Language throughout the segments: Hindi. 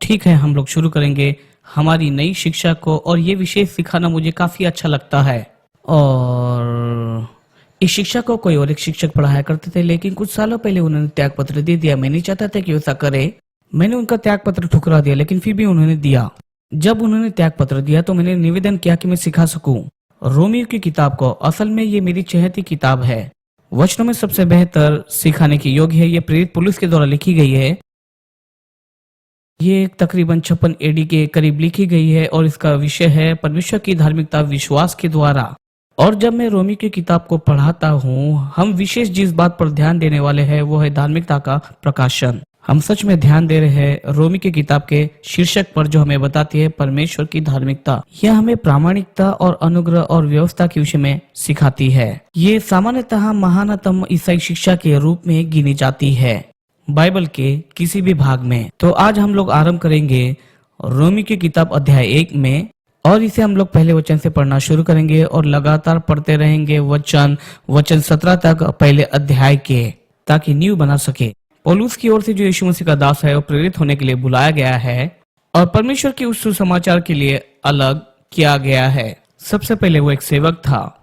ठीक है, हम लोग शुरू करेंगे हमारी नई शिक्षा को और ये विषय सिखाना मुझे काफी अच्छा लगता है। और इस शिक्षा को कोई और एक शिक्षक पढ़ाया करते थे, लेकिन कुछ सालों पहले उन्होंने त्याग पत्र दे दिया। मैं नहीं चाहता था कि ऐसा करे। मैंने उनका त्याग पत्र ठुकरा दिया, लेकिन फिर भी उन्होंने दिया। जब उन्होंने त्याग पत्र दिया तो मैंने निवेदन किया कि मैं सिखा सकूं रोमियो की किताब को। असल में ये मेरी चहेती किताब है, वचनों में सबसे बेहतर सिखाने के योग्य है। ये प्रेरित पौलुस के द्वारा लिखी गई है। ये तकरीबन 56 एडी के करीब लिखी गई है और इसका विषय है परमेश्वर की धार्मिकता विश्वास के द्वारा। और जब मैं रोमी की किताब को पढ़ाता हूँ, हम विशेष जिस बात पर ध्यान देने वाले हैं वो है धार्मिकता का प्रकाशन। हम सच में ध्यान दे रहे हैं रोमी की किताब के शीर्षक पर, जो हमें बताती है परमेश्वर की धार्मिकता। यह हमें प्रामाणिकता और अनुग्रह और व्यवस्था के विषय में सिखाती है। ये सामान्यतः महानतम ईसाई शिक्षा के रूप में गिनी जाती है बाइबल के किसी भी भाग में। तो आज हम लोग आरंभ करेंगे रोमी की किताब अध्याय 1 में, और इसे हम लोग पहले वचन से पढ़ना शुरू करेंगे और लगातार पढ़ते रहेंगे वचन 17 तक पहले अध्याय के, ताकि नींव बना सके। पौलुस की ओर से जो यीशु मसीह का दास है वो प्रेरित होने के लिए बुलाया गया है और परमेश्वर के उस सुसमाचार के लिए अलग किया गया है। सबसे पहले वो एक सेवक था।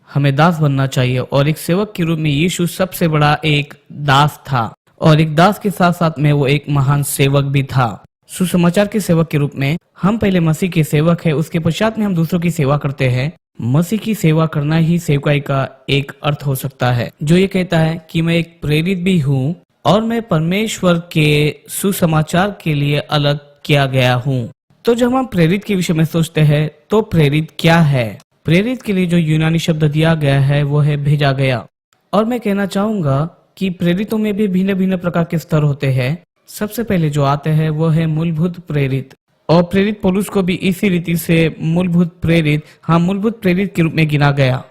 हमें दास बनना चाहिए और एक सेवक के रूप में यीशु सबसे बड़ा एक दास था, और एक दास के साथ साथ में वो एक महान सेवक भी था। सुसमाचार के सेवक के रूप में हम पहले मसीह के सेवक है, उसके पश्चात में हम दूसरों की सेवा करते हैं। मसीह की सेवा करना ही सेवकाई का एक अर्थ हो सकता है, जो ये कहता है कि मैं एक प्रेरित भी हूँ और मैं परमेश्वर के सुसमाचार के लिए अलग किया गया हूँ। तो जब हम प्रेरित के विषय में सोचते हैं तो प्रेरित क्या है? प्रेरित के लिए जो यूनानी शब्द दिया गया है वो है भेजा गया। और मैं कहना चाहूंगा कि प्रेरितों में भी भिन्न भिन्न प्रकार के स्तर होते हैं। सबसे पहले जो आते हैं वो है मूलभूत प्रेरित, और प्रेरित पौलुस को भी इसी रीति से मूलभूत प्रेरित के रूप में गिना गया।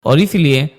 और इसलिए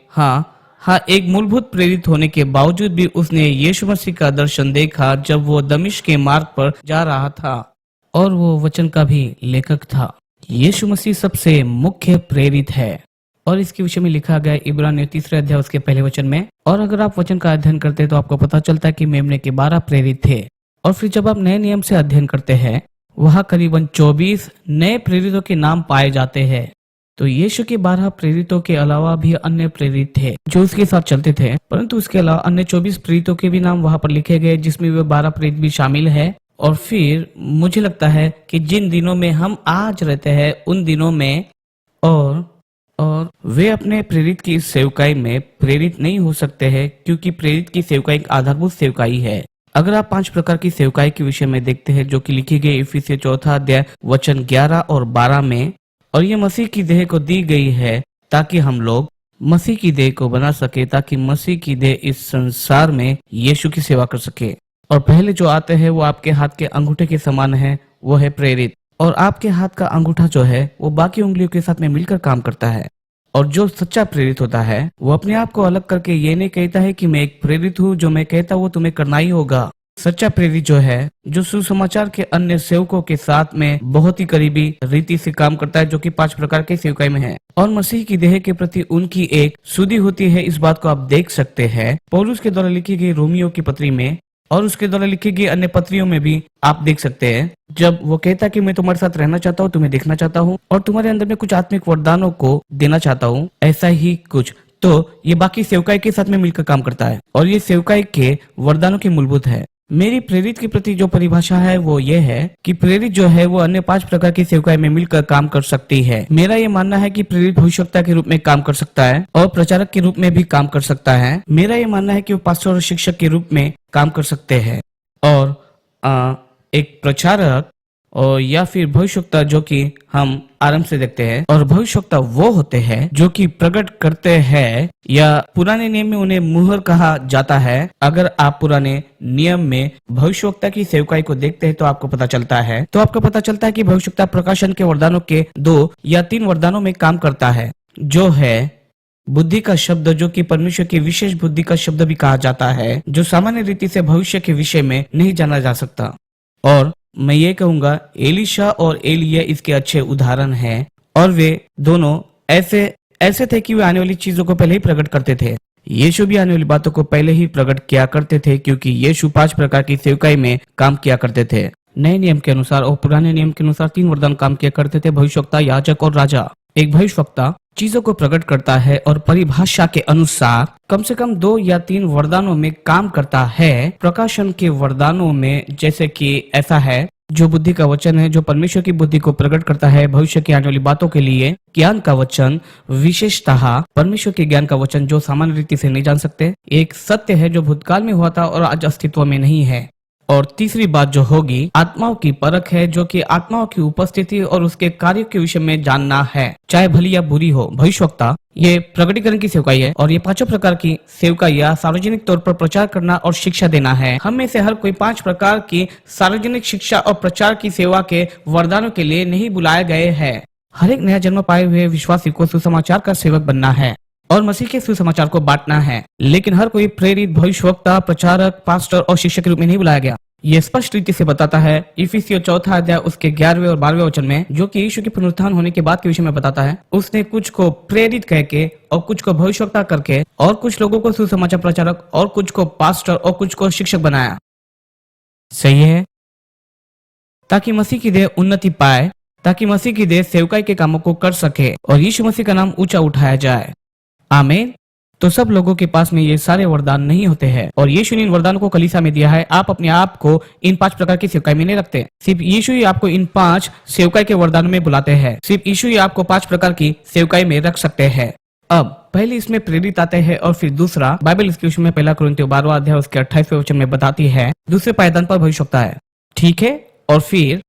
एक मूलभूत प्रेरित होने के बावजूद भी उसने यीशु मसीह का दर्शन देखा जब वो दमिश्क के मार्ग पर जा रहा था, और वो वचन का भी लेखक था। यीशु मसीह सबसे मुख्य प्रेरित है और इसके विषय में लिखा गया इब्रानियों 3 अध्याय उसके पहले वचन में। और अगर आप वचन का अध्ययन करते हैं तो आपको पता चलता है कि मेमने के 12 प्रेरित थे। और फिर जब आप नए नियम से अध्ययन करते हैं, वहाँ करीबन 24 नए प्रेरितों के नाम पाए जाते हैं। तो यीशु के 12 प्रेरितों के अलावा भी अन्य प्रेरित थे जो उसके साथ चलते थे, परंतु उसके अलावा अन्य 24 प्रेरितों के भी नाम वहाँ पर लिखे गए, जिसमें वे 12 प्रेरित भी शामिल है। और फिर मुझे लगता है कि जिन दिनों में हम आज रहते हैं उन दिनों में और वे अपने प्रेरित की सेवकाई में प्रेरित नहीं हो सकते हैं, क्योंकि प्रेरित की सेवकाई एक आधारभूत सेवकाई है। अगर आप 5 प्रकार की सेवकाई के विषय में देखते हैं जो कि लिखी गई इफिसियों 4 अध्याय वचन 11 और 12 में, और ये मसीह की देह को दी गई है ताकि हम लोग मसीह की देह को बना सके, ताकि मसीह की देह इस संसार में यीशु की सेवा कर सके। और पहले जो आते हैं वो आपके हाथ के अंगूठे के समान है, वो है प्रेरित। और आपके हाथ का अंगूठा जो है वो बाकी उंगलियों के साथ में मिलकर काम करता है। और जो सच्चा प्रेरित होता है वो अपने आप को अलग करके ये नहीं कहता है कि मैं एक प्रेरित हूँ, जो मैं कहता वो तुम्हें करना ही होगा। सच्चा प्रेरित जो है, जो सुसमाचार के अन्य सेवकों के साथ में बहुत ही करीबी रीति से काम करता है, जो कि 5 प्रकार के सेवकाई में है। और मसीह की देह के प्रति उनकी एक शुद्धि होती है। इस बात को आप देख सकते हैं पौलुस के द्वारा लिखी गई रोमियो की पत्री में, और उसके द्वारा लिखी गई अन्य पत्रियों में भी आप देख सकते हैं। जब वो कहता कि मैं तुम्हारे साथ रहना चाहता हूँ, तुम्हें देखना चाहता हूँ और तुम्हारे अंदर में कुछ आत्मिक वरदानों को देना चाहता हूँ, ऐसा ही कुछ। तो ये बाकी सेवकाई के साथ में मिलकर काम करता है और ये सेवकाई के वरदानों की मूलभूत है। मेरी प्रेरित के प्रति जो परिभाषा है वो ये है कि प्रेरित जो है वो अन्य 5 प्रकार की सेवकाई में मिलकर काम कर सकती है। मेरा ये मानना है कि प्रेरित भविष्यवक्ता के रूप में काम कर सकता है और प्रचारक के रूप में भी काम कर सकता है। मेरा ये मानना है कि वो पास्टर और शिक्षक के रूप में काम कर सकते हैं। और एक प्रचारक और या फिर भविष्यवक्ता जो कि हम आरंभ से देखते हैं, और भविष्यवक्ता वो होते हैं जो कि प्रकट करते हैं, या पुराने नियम में उन्हें मुहर कहा जाता है। अगर आप पुराने नियम में भविष्यवक्ता की सेवकाई को देखते हैं तो आपको पता चलता है कि भविष्यवक्ता प्रकाशन के वरदानों के 2 या 3 वरदानों में काम करता है, जो है बुद्धि का शब्द, जो कि परमेश्वर की विशेष बुद्धि का शब्द भी कहा जाता है, जो सामान्य रीति से भविष्य के विषय में नहीं जाना जा सकता। और मैं ये कहूंगा एलिशा और एलिया इसके अच्छे उदाहरण हैं, और वे दोनों ऐसे थे कि वे आने वाली चीजों को पहले ही प्रकट करते थे। यीशु भी आने वाली बातों को पहले ही प्रकट किया करते थे, क्योंकि यीशु 5 प्रकार की सेवकाई में काम किया करते थे। नए नियम के अनुसार और पुराने नियम के अनुसार 3 वरदान काम किया करते थे, भविष्यवक्ता, याजक और राजा। एक भविष्यवक्ता चीजों को प्रकट करता है और परिभाषा के अनुसार कम से कम 2 या 3 वरदानों में काम करता है। प्रकाशन के वरदानों में जैसे कि ऐसा है, जो बुद्धि का वचन है, जो परमेश्वर की बुद्धि को प्रकट करता है, भविष्य की आने वाली बातों के लिए ज्ञान का वचन, विशेषतः परमेश्वर के ज्ञान का वचन जो सामान्य रीति से नहीं जान सकते, एक सत्य है जो भूतकाल में हुआ था और आज अस्तित्व में नहीं है। और तीसरी बात जो होगी, आत्माओं की परख है, जो कि आत्माओं की उपस्थिति और उसके कार्यों के विषय में जानना है, चाहे भली या बुरी हो। भविष्यवक्ता ये प्रकटीकरण की सेवकाई है और ये 5 प्रकार की सेवकाइयां सार्वजनिक तौर पर प्रचार करना और शिक्षा देना है। हम में से हर कोई 5 प्रकार की सार्वजनिक शिक्षा और प्रचार की सेवा के वरदानों के लिए नहीं बुलाए गए हैं। हर एक नया जन्म पाए हुए विश्वासी को सुसमाचार का सेवक बनना है और मसीह के सुसमाचार को बांटना है, लेकिन हर कोई प्रेरित, भविष्यवक्ता, प्रचारक, पास्टर और शिक्षक के रूप में नहीं बुलाया गया। ये स्पष्ट रीति से बताता है इफिसियों 4 अध्याय उसके 11वें और 12वें वचन में, जो कि यीशु के पुनरुत्थान होने के बाद के विषय में बताता है। उसने कुछ को प्रेरित कह के और कुछ को भविष्यवक्ता करके और कुछ लोगों को सुसमाचार प्रचारक और कुछ को पास्टर और कुछ को शिक्षक बनाया। सही है, ताकि मसीह की देह उन्नति पाए, ताकि मसीह की देह सेवकाई के कामों को कर सके और यीशु मसीह का नाम ऊंचा उठाया जाए। आमीन। तो सब लोगों के पास में ये सारे वरदान नहीं होते हैं और यीशु ने इन वरदानों को कलीसिया में दिया है। आप अपने आप को इन 5 प्रकार की सेवकाई में नहीं रखते। सिर्फ यीशु ही आपको इन 5 सेवकाई के वरदानों में बुलाते हैं। सिर्फ यीशु ही आपको 5 प्रकार की सेवकाई में रख सकते हैं। अब पहले इसमें प्रेरित आते हैं और फिर दूसरा, बाइबल इसके विषय में 1 कुरिन्थियों 12वां अध्याय उसके 28वें वचन में बताती है, दूसरे पायदान पर भविष्यवक्ता है, ठीक है।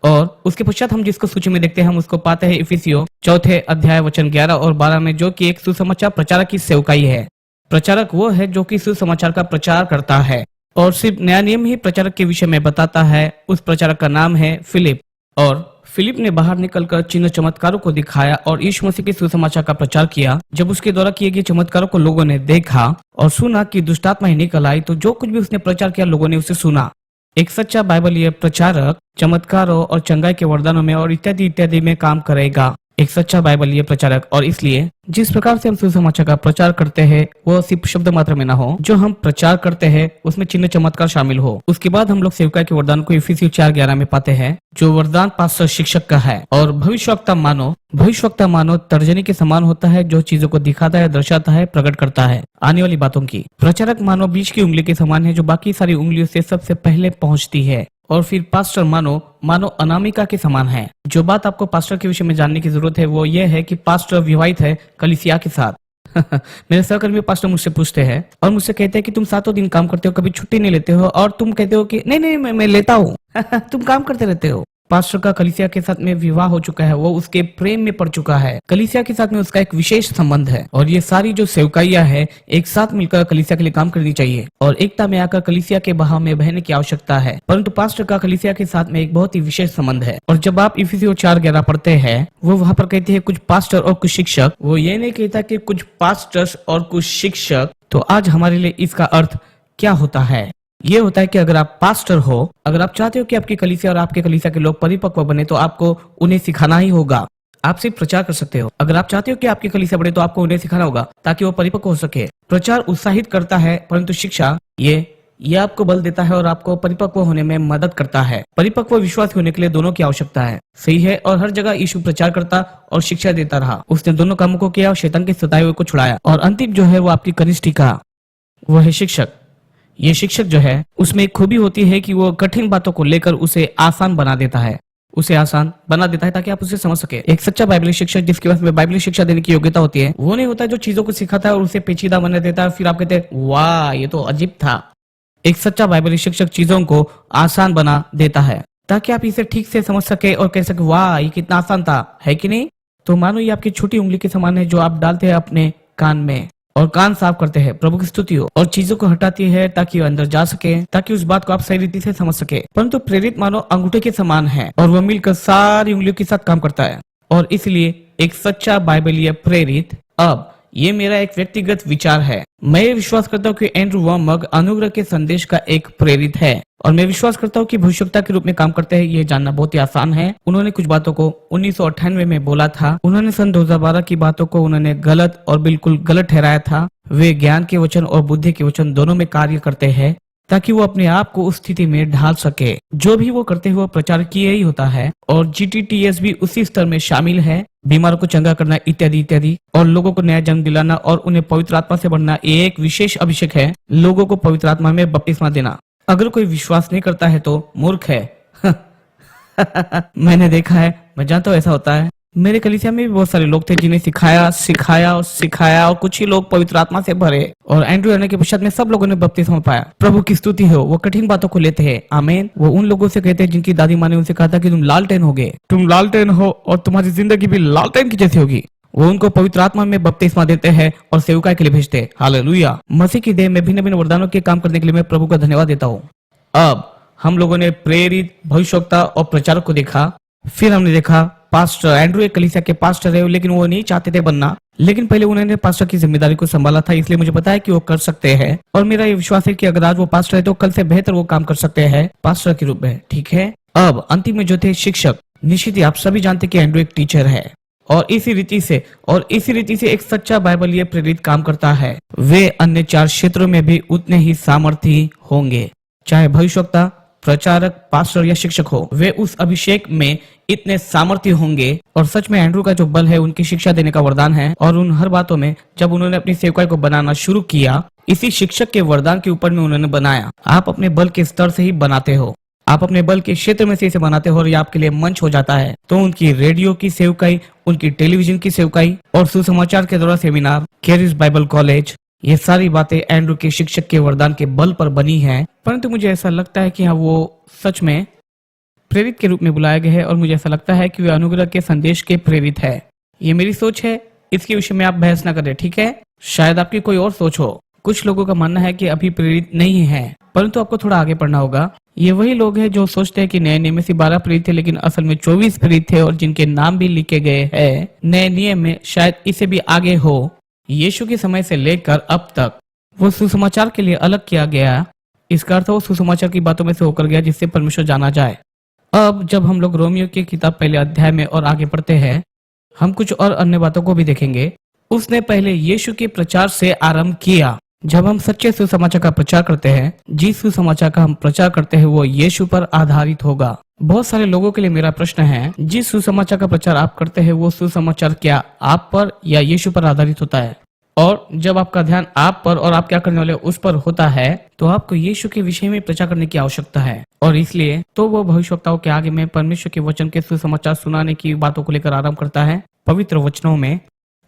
और उसके पश्चात हम जिसको सूची में देखते हैं, हम उसको पाते हैं इफिसियों 4 अध्याय वचन 11 और 12 में, जो कि एक सुसमाचार प्रचारक की सेवकाई है। प्रचारक वो है जो कि सुसमाचार का प्रचार करता है और सिर्फ नया नियम ही प्रचारक के विषय में बताता है। उस प्रचारक का नाम है फिलिप, और फिलिप ने बाहर निकलकर चिन्ह चमत्कारों को दिखाया और यीशु मसीह के सुसमाचार का प्रचार किया। जब उसके द्वारा किए गए चमत्कारों को लोगों ने देखा और सुना कि दुष्टात्मा ही निकल आई, तो जो कुछ भी उसने प्रचार किया लोगों ने उसे सुना। एक सच्चा बाइबलीय प्रचारक चमत्कारों और चंगाई के वरदानों में और इत्यादि इत्यादि में काम करेगा। एक सच्चा बाइबलीय प्रचारक, और इसलिए जिस प्रकार से हम सुसमाचार का प्रचार करते हैं वो सिर्फ शब्द मात्र में ना हो, जो हम प्रचार करते हैं उसमें चिन्ह चमत्कार शामिल हो। उसके बाद हम लोग सेवकाई के वरदान को इफिसियों 4:11 में पाते हैं, जो वरदान पास्टर शिक्षक का है। और भविष्यवक्ता मानो तर्जनी के समान होता है, जो चीजों को दिखाता है, दर्शाता है, प्रकट करता है आने वाली बातों की। प्रचारक मानो बीच की उंगली के समान है, जो बाकी सारी उंगलियों से सबसे पहले पहुंचती है। और फिर पास्टर मानो अनामिका के समान है। जो बात आपको पास्टर के विषय में जानने की जरूरत है वो ये है कि पास्टर विवाहित है कलीसिया के साथ। मेरे सहकर्मी पास्टर मुझसे पूछते हैं और मुझसे कहते हैं कि तुम 7 दिन काम करते हो, कभी छुट्टी नहीं लेते हो, और तुम कहते हो कि नहीं मैं लेता हूँ। तुम काम करते रहते हो। पास्टर का कलीसिया के साथ में विवाह हो चुका है, वो उसके प्रेम में पड़ चुका है। कलीसिया के साथ में उसका एक विशेष संबंध है और ये सारी जो सेवकाइयां है एक साथ मिलकर कलीसिया के लिए काम करनी चाहिए और एकता में आकर कलीसिया के बहाव में बहने की आवश्यकता है। परंतु पास्टर का कलीसिया के साथ में एक बहुत ही विशेष संबंध है। और जब आप इफिसियों 4:11 पढ़ते हैं, वो वहाँ पर कहते हैं कुछ पास्टर और कुछ शिक्षक। वो ये नहीं कहता कि कुछ पास्टर्स और कुछ शिक्षक। तो आज हमारे लिए इसका अर्थ क्या होता है? ये होता है कि अगर आप पास्टर हो, अगर आप चाहते हो कि आपकी कलीसिया और आपके कलीसिया के लोग परिपक्व बने, तो आपको उन्हें सिखाना ही होगा। आप सिर्फ प्रचार कर सकते हो। अगर आप चाहते हो कि आपकी कलीसिया बढ़े, तो आपको उन्हें सिखाना होगा ताकि वो परिपक्व हो सके। प्रचार उत्साहित करता है, परंतु शिक्षा ये आपको बल देता है और आपको परिपक्व होने में मदद करता है। परिपक्व विश्वासी होने के लिए दोनों की आवश्यकता है। सही है। और हर जगह यीशु प्रचार करता और शिक्षा देता रहा। उसने दोनों कामों को किया और शैतान के सताए हुए को छुड़ाया। और अंतिम जो है वो आपकी कनिष्ठिका, वो है शिक्षक। ये शिक्षक जो है उसमें एक खूबी होती है कि वो कठिन बातों को लेकर उसे आसान बना देता है, ताकि आप उसे समझ सके। एक सच्चा बाइबली शिक्षक जिसके पास में बाइबली शिक्षा देने की योग्यता होती है, वो नहीं होता जो चीजों को सिखाता है और उसे पेचीदा बना देता है, फिर आप कहते हैं वाह ये तो अजीब था। एक सच्चा बाइबली शिक्षक चीजों को आसान बना देता है ताकि आप इसे ठीक से समझ सके और कह सके वाह ये कितना आसान था, है कि नहीं? तो मानो ये आपकी छोटी उंगली के समान है जो आप डालते हैं अपने कान में और कान साफ करते हैं, प्रभु की स्तुति हो, और चीजों को हटाती है ताकि वो अंदर जा सके, ताकि उस बात को आप सही रीति से समझ सके। परंतु प्रेरित मानो अंगूठे के समान है और वह मिलकर सारी उंगलियों के साथ काम करता है। और इसलिए एक सच्चा बाइबलीय प्रेरित, अब ये मेरा एक व्यक्तिगत विचार है, मैं ये विश्वास करता हूँ कि एंड्रू वॉर्मग अनुग्रह के संदेश का एक प्रेरित है और मैं विश्वास करता हूँ कि भविष्यवक्ता के रूप में काम करते हैं। ये जानना बहुत ही आसान है। उन्होंने कुछ बातों को 1998 में बोला था। उन्होंने सन 2012 की बातों को उन्होंने गलत और बिल्कुल गलत ठहराया था। वे ज्ञान के वचन और बुद्धि के वचन दोनों में कार्य करते हैं ताकि वो अपने आप को उस स्थिति में ढाल सके। जो भी वो करते हुए प्रचार किया ही होता है और GTTS भी उसी स्तर में शामिल है। बीमारों को चंगा करना इत्यादि इत्यादि, और लोगों को नया जन्म दिलाना और उन्हें पवित्र आत्मा से भरना, ये एक विशेष अभिषेक है। लोगों को पवित्र आत्मा में बपतिस्मा देना। अगर कोई विश्वास नहीं करता है तो मूर्ख है। मैंने देखा है, मैं जानता हूँ ऐसा होता है। मेरे कलीसिया में भी बहुत सारे लोग थे जिन्हें सिखाया और कुछ ही लोग पवित्र आत्मा से भरे, और एंड्रू आने के पश्चात में सब लोगों ने बपतिस्मा पाया। प्रभु की स्तुति हो। वो कठिन बातों को लेते हैं। आमीन। वो उन लोगों से कहते हैं जिनकी दादी माँ ने उनसे कहा था कि तुम लालटेन होगे, तुम लालटेन हो और तुम्हारी जिंदगी भी लालटेन की जैसी होगी। वो उनको पवित्र आत्मा में बपतिस्मा देते हैं और सेवकाई के लिए भेजते हैं। हालेलुया। मसीह की देह में भिन्न भिन्न वरदानों के काम करने के लिए मैं प्रभु का धन्यवाद देता हूँ। अब हम लोगों ने प्रेरित, भविष्यवक्ता और प्रचारक को देखा। फिर हमने देखा पास्टर। एंड्रू एक कलीसिया के पास्टर है, लेकिन वो नहीं चाहते थे बनना, लेकिन पहले उन्होंने पास्टर की जिम्मेदारी को संभाला था, इसलिए मुझे पता है कि वो कर सकते हैं। और मेरा ये विश्वास है कि अगर आज वो पास्टर है तो कल से बेहतर वो काम कर सकते हैं पास्टर के रूप में। ठीक है। अब अंतिम में जो थे शिक्षक। निश्चित ही आप सभी जानते कि एंड्रू एक टीचर है, और इसी रीति से एक सच्चा बाइबलीय प्रेरित काम करता है। वे अन्य 4 क्षेत्रों में भी उतने ही सामर्थी होंगे, चाहे भविष्यवक्ता, प्रचारक, पास्टर या शिक्षक हो। वे उस अभिषेक में इतने सामर्थ्य होंगे। और सच में एंड्रू का जो बल है उनकी शिक्षा देने का वरदान है, और उन हर बातों में जब उन्होंने अपनी सेवकाई को बनाना शुरू किया, इसी शिक्षक के वरदान के ऊपर में उन्होंने बनाया। आप अपने बल के स्तर से ही बनाते हो, आप अपने बल के क्षेत्र में से इसे बनाते हो, और ये आपके लिए मंच हो जाता है। तो उनकी रेडियो की सेवकाई, उनकी टेलीविजन की सेवकाई और सुसमाचार के द्वारा सेमिनार, कैरिस बाइबल कॉलेज, ये सारी बातें एंड्रू के शिक्षक के वरदान के बल पर बनी हैं। परंतु मुझे ऐसा लगता है कि हाँ, वो सच में प्रेरित के रूप में बुलाया गया है, और मुझे ऐसा लगता है कि वे अनुग्रह के संदेश के प्रेरित है। ये मेरी सोच है, इसके विषय में आप बहस ना करें, ठीक है। शायद आपकी कोई और सोच हो। कुछ लोगों का मानना है कि अभी प्रेरित नहीं है, परंतु आपको थोड़ा आगे पढ़ना होगा। ये वही लोग हैं जो सोचते हैं कि नए नियम में से 12 प्रेरित थे, लेकिन असल में 24 प्रेरित थे, और जिनके नाम भी लिखे गए हैं नए नियम में। शायद इसे भी आगे हो। यीशु के समय से लेकर अब तक वो सुसमाचार के लिए अलग किया गया। इसका अर्थ वो सुसमाचार की बातों में से होकर गया जिससे परमेश्वर जाना जाए। अब जब हम लोग रोमियो की किताब पहले अध्याय में और आगे पढ़ते हैं, हम कुछ और अन्य बातों को भी देखेंगे। उसने पहले यीशु के प्रचार से आरंभ किया। जब हम सच्चे सुसमाचार का प्रचार करते हैं, जिस सुसमाचार का हम प्रचार करते हैं वो यीशु पर आधारित होगा। बहुत सारे लोगों के लिए मेरा प्रश्न है, जिस सुसमाचार का प्रचार आप करते हैं वो सुसमाचार क्या आप पर या यीशु पर आधारित होता है? और जब आपका ध्यान आप पर और आप क्या करने वाले उस पर होता है, तो आपको यीशु के विषय में प्रचार करने की आवश्यकता है। और इसलिए तो वो भविष्यवक्ताओं के आगे में परमेश्वर के वचन के सुसमाचार सुनाने की बातों को लेकर आरंभ करता है। पवित्र वचनों में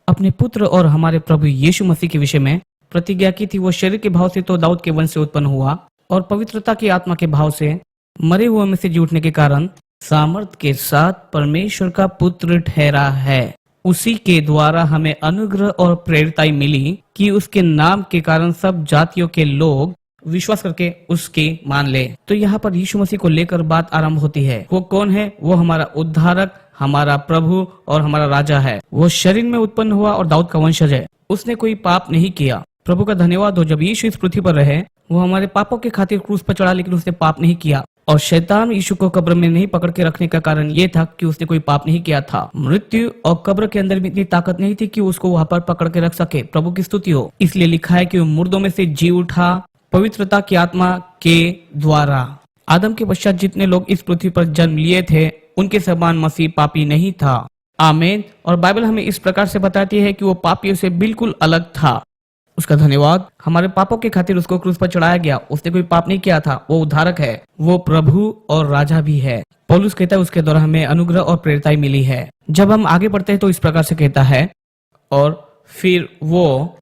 अपने पुत्र और हमारे प्रभु यीशु मसीह के विषय में प्रतिज्ञा की थी। वो शरीर के भाव से तो दाऊद के वंश से उत्पन्न हुआ, और पवित्रता की आत्मा के भाव से मरे हुए में से जी उठने के कारण सामर्थ के साथ परमेश्वर का पुत्र ठहरा है। उसी के द्वारा हमें अनुग्रह और प्रेरिताई मिली कि उसके नाम के कारण सब जातियों के लोग विश्वास करके उसके मान ले। तो यहाँ पर यीशु मसीह को लेकर बात आरंभ होती है। वो कौन है? वो हमारा उद्धारक, हमारा प्रभु और हमारा राजा है। वो शरीर में उत्पन्न हुआ और दाऊद का वंशज है। उसने कोई पाप नहीं किया। प्रभु का धन्यवाद हो, जब यीशु इस पृथ्वी पर रहे वो हमारे पापों के खातिर क्रूस पर चढ़ा, लेकिन उसने पाप नहीं किया। और शैतान यीशु को कब्र में नहीं पकड़ के रखने का कारण ये था कि उसने कोई पाप नहीं किया था। मृत्यु और कब्र के अंदर भी इतनी ताकत नहीं थी कि उसको वहां पर पकड़ के रख सके। प्रभु की स्तुति हो। इसलिए लिखा है कि वो मुर्दों में से जी उठा पवित्रता की आत्मा के द्वारा। आदम के पश्चात जितने लोग इस पृथ्वी पर जन्म लिए थे उनके समान मसीह पापी नहीं था। आमीन। और बाइबल हमें इस प्रकार से बताती है कि वो पापियों से बिल्कुल अलग था। उसका धन्यवाद, हमारे पापों के खातिर उसको क्रूस पर चढ़ाया गया। उसने कोई पाप नहीं किया था। वो उद्धारक है, वो प्रभु और राजा भी है। पौलुस कहता है उसके द्वारा हमें अनुग्रह और प्रेरिताई मिली है। जब हम आगे बढ़ते हैं तो इस प्रकार से कहता है, और फिर वो,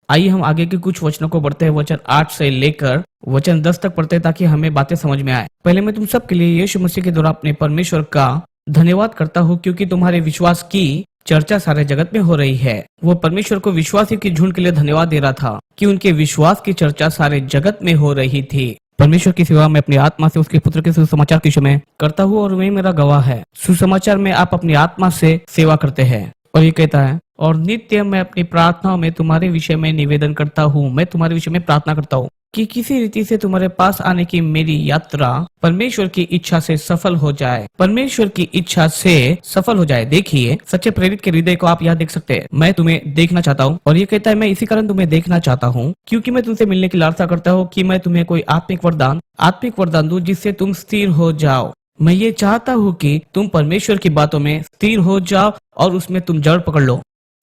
आइए हम आगे के कुछ वचनों को बढ़ते हैं। वचन 8 से लेकर वचन 10 तक पढ़ते हैं ताकि हमें बातें समझ में आए। पहले मैं तुम सबके लिए यीशु मसीह के द्वारा अपने परमेश्वर का धन्यवाद करता हूँ, क्योंकि तुम्हारे विश्वास की चर्चा सारे जगत में हो रही है। वो परमेश्वर को विश्वासियों की झुंड के लिए धन्यवाद दे रहा था कि उनके विश्वास की चर्चा सारे जगत में हो रही थी। परमेश्वर की सेवा में अपनी आत्मा से उसके पुत्र के सुसमाचार की समय करता हूँ, और वही मेरा गवाह है। सुसमाचार में आप अपनी आत्मा से सेवा करते हैं। और ये कहता है, और नित्य मैं अपनी प्रार्थनाओं में तुम्हारे विषय में निवेदन करता हूँ। मैं तुम्हारे विषय में प्रार्थना करता हूँ। कि किसी रीति से तुम्हारे पास आने की मेरी यात्रा परमेश्वर की इच्छा से सफल हो जाए, परमेश्वर की इच्छा से सफल हो जाए। देखिए, सच्चे प्रेरित के हृदय को आप यहाँ देख सकते हैं। मैं तुम्हें देखना चाहता हूँ, और ये कहता है मैं इसी कारण तुम्हें देखना चाहता हूँ क्योंकि मैं तुमसे मिलने की लालसा करता हूँ कि मैं तुम्हें कोई आत्मिक वरदान दूं जिससे तुम स्थिर हो जाओ। मैं ये चाहता हूँ कि तुम परमेश्वर की बातों में स्थिर हो जाओ और उसमें तुम जड़ पकड़ लो।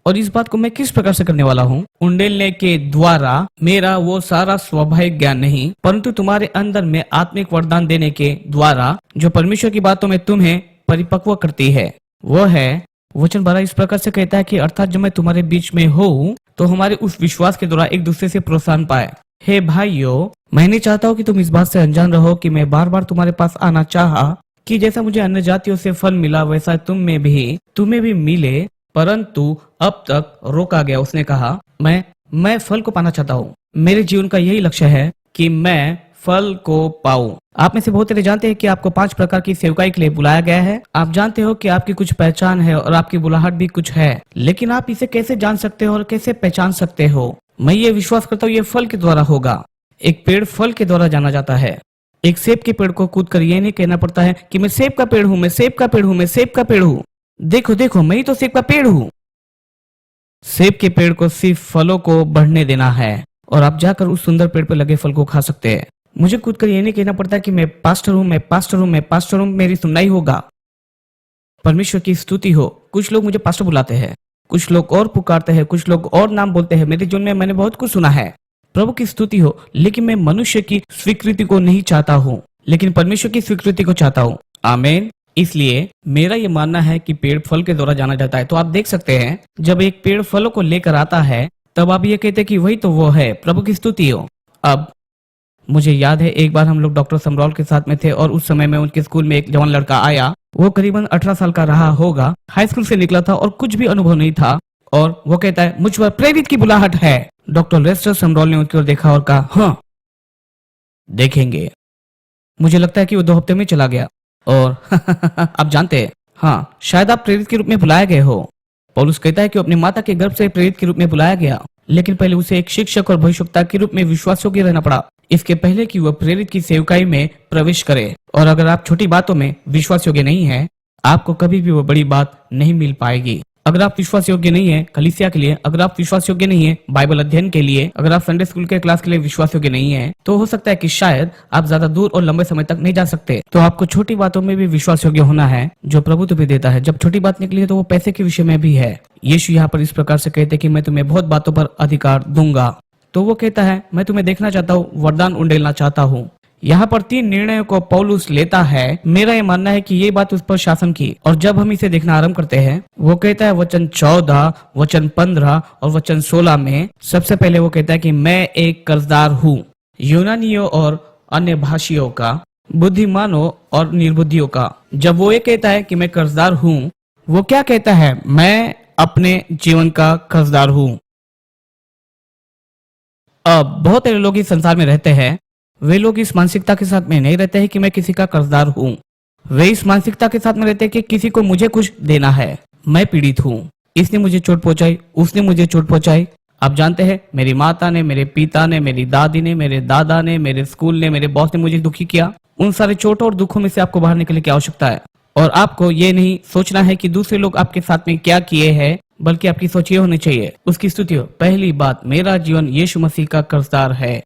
और इस बात को मैं किस प्रकार से करने वाला हूँ? उंडेलने के द्वारा, मेरा वो सारा स्वाभाविक ज्ञान नहीं, परंतु तुम्हारे अंदर में आत्मिक वरदान देने के द्वारा, जो परमेश्वर की बातों में तुम्हें परिपक्व करती है। वो है वचन 12 इस प्रकार से कहता है कि अर्थात जब मैं तुम्हारे बीच में हूँ तो हमारे उस विश्वास के द्वारा एक दूसरे से प्रोत्साहन पाए। हे भाइयों, मैं नहीं चाहता हूँ कि तुम इस बात से अनजान रहो कि मैं बार बार तुम्हारे पास आना चाहा कि जैसा मुझे अन्य जातियों से फल मिला वैसा तुम्हें भी मिले, परंतु अब तक रोका गया। उसने कहा, मैं फल को पाना चाहता हूँ। मेरे जीवन का यही लक्ष्य है कि मैं फल को पाऊं। आप में से बहुत सारे जानते हैं कि आपको 5 प्रकार की सेवकाई के लिए बुलाया गया है। आप जानते हो कि आपकी कुछ पहचान है और आपकी बुलाहट भी कुछ है, लेकिन आप इसे कैसे जान सकते हो और कैसे पहचान सकते हो? मैं ये विश्वास करता हूँ ये फल के द्वारा होगा। एक पेड़ फल के द्वारा जाना जाता है। एक सेब के पेड़ को कूद कर ये नहीं कहना पड़ता है कि मैं सेब का पेड़ हूँ, मैं सेब का पेड़ हूँ, मैं सेब का पेड़ हूँ। देखो देखो, मैं ही तो सेब का पेड़ हूँ। सेब के पेड़ को सिर्फ फलों को बढ़ने देना है और आप जाकर उस सुंदर पेड़ पर लगे फल को खा सकते हैं। मुझे कूद कर ये नहीं कहना पड़ता कि मैं पास्टर हूँ, मैं पास्टर हूँ, मैं पास्टर हूँ, मेरी सुनवाई होगा। परमेश्वर की स्तुति हो। कुछ लोग मुझे पास्टर बुलाते हैं, कुछ लोग और पुकारते हैं, कुछ लोग और नाम बोलते हैं। मेरे जीवन में मैंने बहुत कुछ सुना है। प्रभु की स्तुति हो। लेकिन मैं मनुष्य की स्वीकृति को नहीं चाहता हूँ, लेकिन परमेश्वर की स्वीकृति को चाहता हूँ। आमीन। इसलिए मेरा ये मानना है कि पेड़ फल के द्वारा जाना जाता है। तो आप देख सकते हैं, जब एक पेड़ फलों को लेकर आता है तब आप ये कहते हैं कि वही तो वो है। प्रभु की स्तुति हो। अब मुझे याद है एक बार हम लोग डॉक्टर समरौल के साथ में थे और उस समय में उनके स्कूल में एक जवान लड़का आया। वो करीबन 18 साल का रहा होगा, हाई स्कूल से निकला था और कुछ भी अनुभव नहीं था, और वो कहता है मुझ पर प्रेरित की बुलाहट है। डॉक्टर लेस्टर समरौल ने उसकी ओर देखा और कहा, हाँ देखेंगे। मुझे लगता है कि वो 2 हफ्ते में चला गया। और आप जानते हैं, हाँ शायद आप प्रेरित के रूप में बुलाया गए हो। पौलुस कहता है कि अपनी माता के गर्भ से प्रेरित के रूप में बुलाया गया, लेकिन पहले उसे एक शिक्षक और भविष्यवक्ता के रूप में विश्वास योग्य रहना पड़ा, इसके पहले कि वह प्रेरित की सेवकाई में प्रवेश करे। और अगर आप छोटी बातों में विश्वास योग्य नहीं है, आपको कभी भी वो बड़ी बात नहीं मिल पाएगी। अगर आप विश्वास योग्य नहीं है कलीसिया के लिए, अगर आप विश्वास योग्य नहीं है बाइबल अध्ययन के लिए, अगर आप संडे स्कूल के क्लास के लिए विश्वास योग्य नहीं है, तो हो सकता है कि शायद आप ज्यादा दूर और लंबे समय तक नहीं जा सकते। तो आपको छोटी बातों में भी विश्वास योग्य होना है जो प्रभु तुम्हें देता है। जब छोटी बात निकली है तो वो पैसे के विषय में भी है। यीशु यहाँ पर इस प्रकार से कहते कि मैं तुम्हें बहुत बातों पर अधिकार दूंगा। तो वो कहता है मैं तुम्हें देखना चाहता हूँ, वरदान उंडेलना चाहता हूँ। यहाँ पर 3 निर्णयों को पौलुस लेता है। मेरा ये मानना है कि ये बात उस पर शासन की, और जब हम इसे देखना आरंभ करते हैं, वो कहता है वचन 14, वचन 15 और वचन 16 में सबसे पहले वो कहता है कि मैं एक कर्जदार हूँ, यूनानियों और अन्य भाषियों का, बुद्धिमानों और निर्बुद्धियों का। जब वो ये कहता है कि मैं कर्जदार हूँ, वो क्या कहता है? मैं अपने जीवन का कर्जदार हूँ। अब बहुत सारे लोग इस संसार में रहते हैं, वे लोग इस मानसिकता के साथ में नहीं रहते हैं कि मैं किसी का कर्जदार हूँ। वे इस मानसिकता के साथ में रहते हैं कि किसी को मुझे कुछ देना है, मैं पीड़ित हूँ, इसने मुझे चोट पहुंचाई, उसने मुझे चोट पहुंचाई। आप जानते हैं, मेरी माता ने, मेरे पिता ने, मेरी दादी ने, मेरे दादा ने, मेरे स्कूल ने, मेरे बॉस ने मुझे दुखी किया। उन सारे चोटों और दुखों में से आपको बाहर निकलने की आवश्यकता है, और आपको ये नहीं सोचना है कि दूसरे लोग आपके साथ में क्या किए हैं, बल्कि आपकी सोच ये होनी चाहिए, उसकी स्तुति हो। पहली बात, मेरा जीवन यीशु मसीह का कर्जदार है।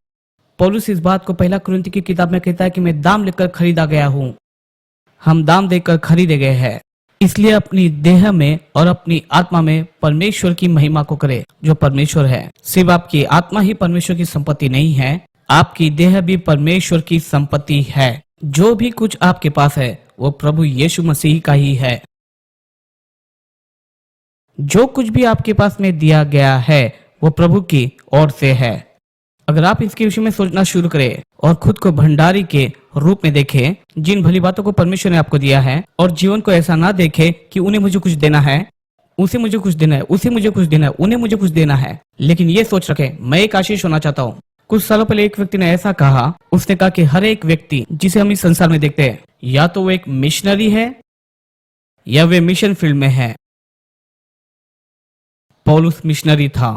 पौलुस इस बात को 1 कुरिन्थी की किताब में कहता है कि मैं दाम लेकर खरीदा गया हूँ। हम दाम देकर खरीदे गए हैं, इसलिए अपनी देह में और अपनी आत्मा में परमेश्वर की महिमा को करे जो परमेश्वर है। सिर्फ आपकी आत्मा ही परमेश्वर की संपत्ति नहीं है, आपकी देह भी परमेश्वर की संपत्ति है। जो भी कुछ आपके पास है वो प्रभु यीशु मसीह का ही है। जो कुछ भी आपके पास में दिया गया है वो प्रभु की ओर से है। अगर आप इसके विषय में सोचना शुरू करें और खुद को भंडारी के रूप में देखें, जिन भली बातों को परमेश्वर ने आपको दिया है, और जीवन को ऐसा ना देखें कि उन्हें मुझे कुछ देना है, उसे मुझे कुछ देना है, उसे मुझे कुछ देना है, उन्हें मुझे कुछ देना है, लेकिन ये सोच रखें मैं एक आशीष होना चाहता हूँ। कुछ सालों पहले एक व्यक्ति ने ऐसा कहा, उसने कहा कि हर एक व्यक्ति जिसे हम इस संसार में देखते हैं, या तो वो एक मिशनरी है या वे मिशन फील्ड में है। पौलुस मिशनरी था।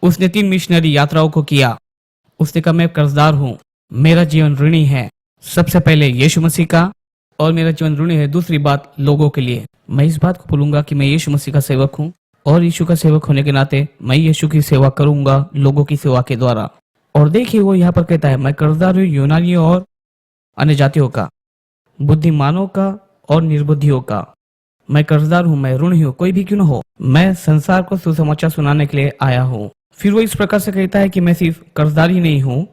उसने 3 मिशनरी यात्राओं को किया। उसने कहा मैं कर्जदार हूँ, मेरा जीवन ऋणी है। सबसे पहले यीशु मसीह का, और मेरा जीवन ऋणी है दूसरी बात लोगों के लिए। मैं इस बात को बोलूंगा कि मैं यीशु मसीह का सेवक हूँ और यीशु का सेवक होने के नाते मैं यीशु की सेवा करूंगा लोगों की सेवा के द्वारा। और देखिए वो यहाँ पर कहता है मैं कर्जदार हूँ यूनानियों और अन्य जातियों का, बुद्धिमानों का और निर्बुद्धियों का। मैं कर्जदार हूँ, मैं ऋणी हूँ, कोई भी क्यों न हो, मैं संसार को सुसमाचार सुनाने के लिए आया हूँ। फिर वो इस प्रकार से कहता है कि मैं सिर्फ कर्जदार ही नहीं हूँ,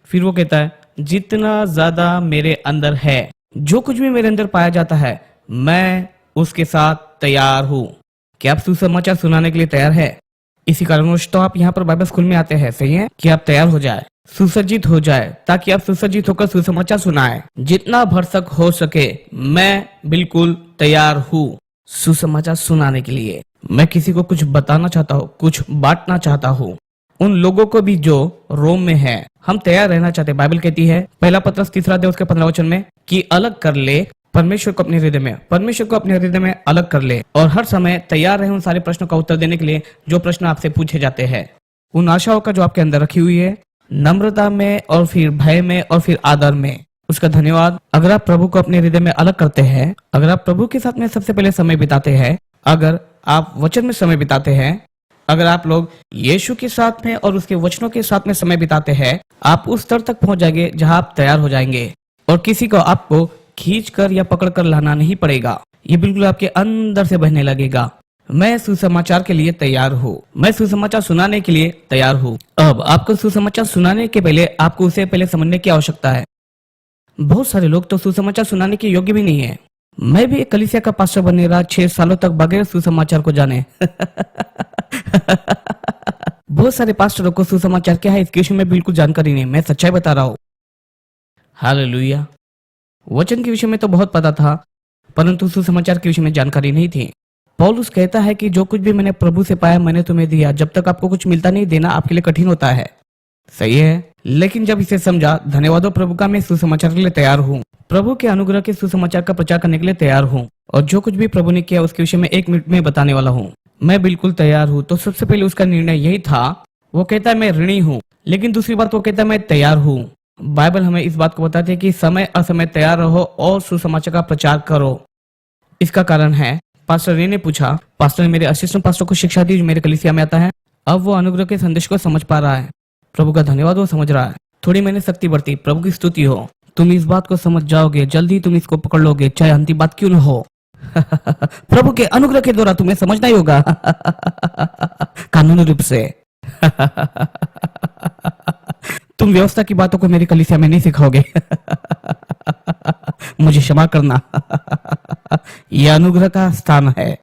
फिर वो कहता है जितना ज्यादा मेरे अंदर है, जो कुछ भी मेरे अंदर पाया जाता है, मैं उसके साथ तैयार हूँ। क्या आप सुसमाचार सुनाने के लिए तैयार है? इसी कारणवश तो आप यहाँ पर बाइबल स्कूल में आते हैं, सही है कि आप तैयार हो जाए, सुसज्जित हो जाए, ताकि आप सुसज्जित होकर सुसमाचार सुनाए। जितना भरसक हो सके मैं बिल्कुल तैयार हूँ सुसमाचार सुनाने के लिए। मैं किसी को कुछ बताना चाहता हूँ, कुछ बांटना चाहता हूँ उन लोगों को भी जो रोम में है। हम तैयार रहना चाहते हैं। बाइबल कहती है पहला पत्रस 3:15 में कि अलग कर ले परमेश्वर को अपने हृदय में, परमेश्वर को अपने हृदय में अलग कर ले, और हर समय तैयार रहे उन सारे प्रश्नों का उत्तर देने के लिए जो प्रश्न आपसे पूछे जाते हैं, उन आशाओं का जो आपके अंदर रखी हुई है, नम्रता में और फिर भय में और फिर आदर में। उसका धन्यवाद। अगर आप प्रभु को अपने हृदय में अलग करते हैं, अगर आप प्रभु के साथ में सबसे पहले समय बिताते हैं, अगर आप वचन में समय बिताते हैं, अगर आप लोग यीशु के साथ में और उसके वचनों के साथ में समय बिताते हैं, आप उस स्तर तक पहुंच जाएंगे जहां आप तैयार हो जाएंगे और किसी को आपको खींच कर या पकड़ कर लाना नहीं पड़ेगा। ये बिल्कुल आपके अंदर से बहने लगेगा। मैं सुसमाचार के लिए तैयार हूँ, मैं सुसमाचार सुनाने के लिए तैयार हूँ। अब आपको सुसमाचार सुनाने के पहले आपको उसे पहले समझने की आवश्यकता है। बहुत सारे लोग तो सुसमाचार सुनाने के योग्य भी नहीं है। मैं भी एक कलीसिया का पास्टर बनने रहा 6 सालों तक बगैर सुसमाचार को जाने। बहुत सारे पास्टरों को सुसमाचार क्या है इसके विषय में बिल्कुल जानकारी नहीं। मैं सच्चाई बता रहा हूँ। हालेलुया। वचन के विषय में तो बहुत पता था, परंतु सुसमाचार के विषय में जानकारी नहीं थी। पौलुस कहता है कि जो कुछ भी मैंने प्रभु से पाया मैंने तुम्हें दिया। जब तक आपको कुछ मिलता नहीं, देना आपके लिए कठिन होता है, सही है। लेकिन जब इसे समझा, धन्यवाद हो प्रभु का, मैं सुसमाचार के लिए तैयार हूँ, प्रभु के अनुग्रह के सुसमाचार का प्रचार करने के लिए तैयार हूँ, और जो कुछ भी प्रभु ने किया उसके विषय में 1 मिनट में बताने वाला हूँ। मैं बिल्कुल तैयार हूँ। तो सबसे पहले उसका निर्णय यही था। वो कहता है मैं ऋणी हूँ, लेकिन दूसरी बात वो कहता है मैं तैयार हूँ। बाइबल हमें इस बात को बताती है कि समय असमय तैयार रहो और सुसमाचार का प्रचार करो। इसका कारण है, पास्टर रे ने पूछा, पास्टर ने मेरे असिस्टेंट पास्टर को शिक्षा दी जो मेरे कलीसिया में आता है। अब वो अनुग्रह के संदेश को समझ पा रहा है। प्रभु का धन्यवाद, वो समझ रहा है। थोड़ी मैंने शक्ति बढ़ती, प्रभु की स्तुति हो। तुम इस बात को समझ जाओगे, जल्दी तुम इसको पकड़ लोगे, चाहे अंतिम बात क्यों न हो। प्रभु के अनुग्रह के द्वारा तुम्हें समझना ही होगा। कानूनी रूप से। तुम व्यवस्था की बातों को मेरी कलीसिया में नहीं सिखाओगे। मुझे क्षमा करना। यह अनुग्रह का स्थान है।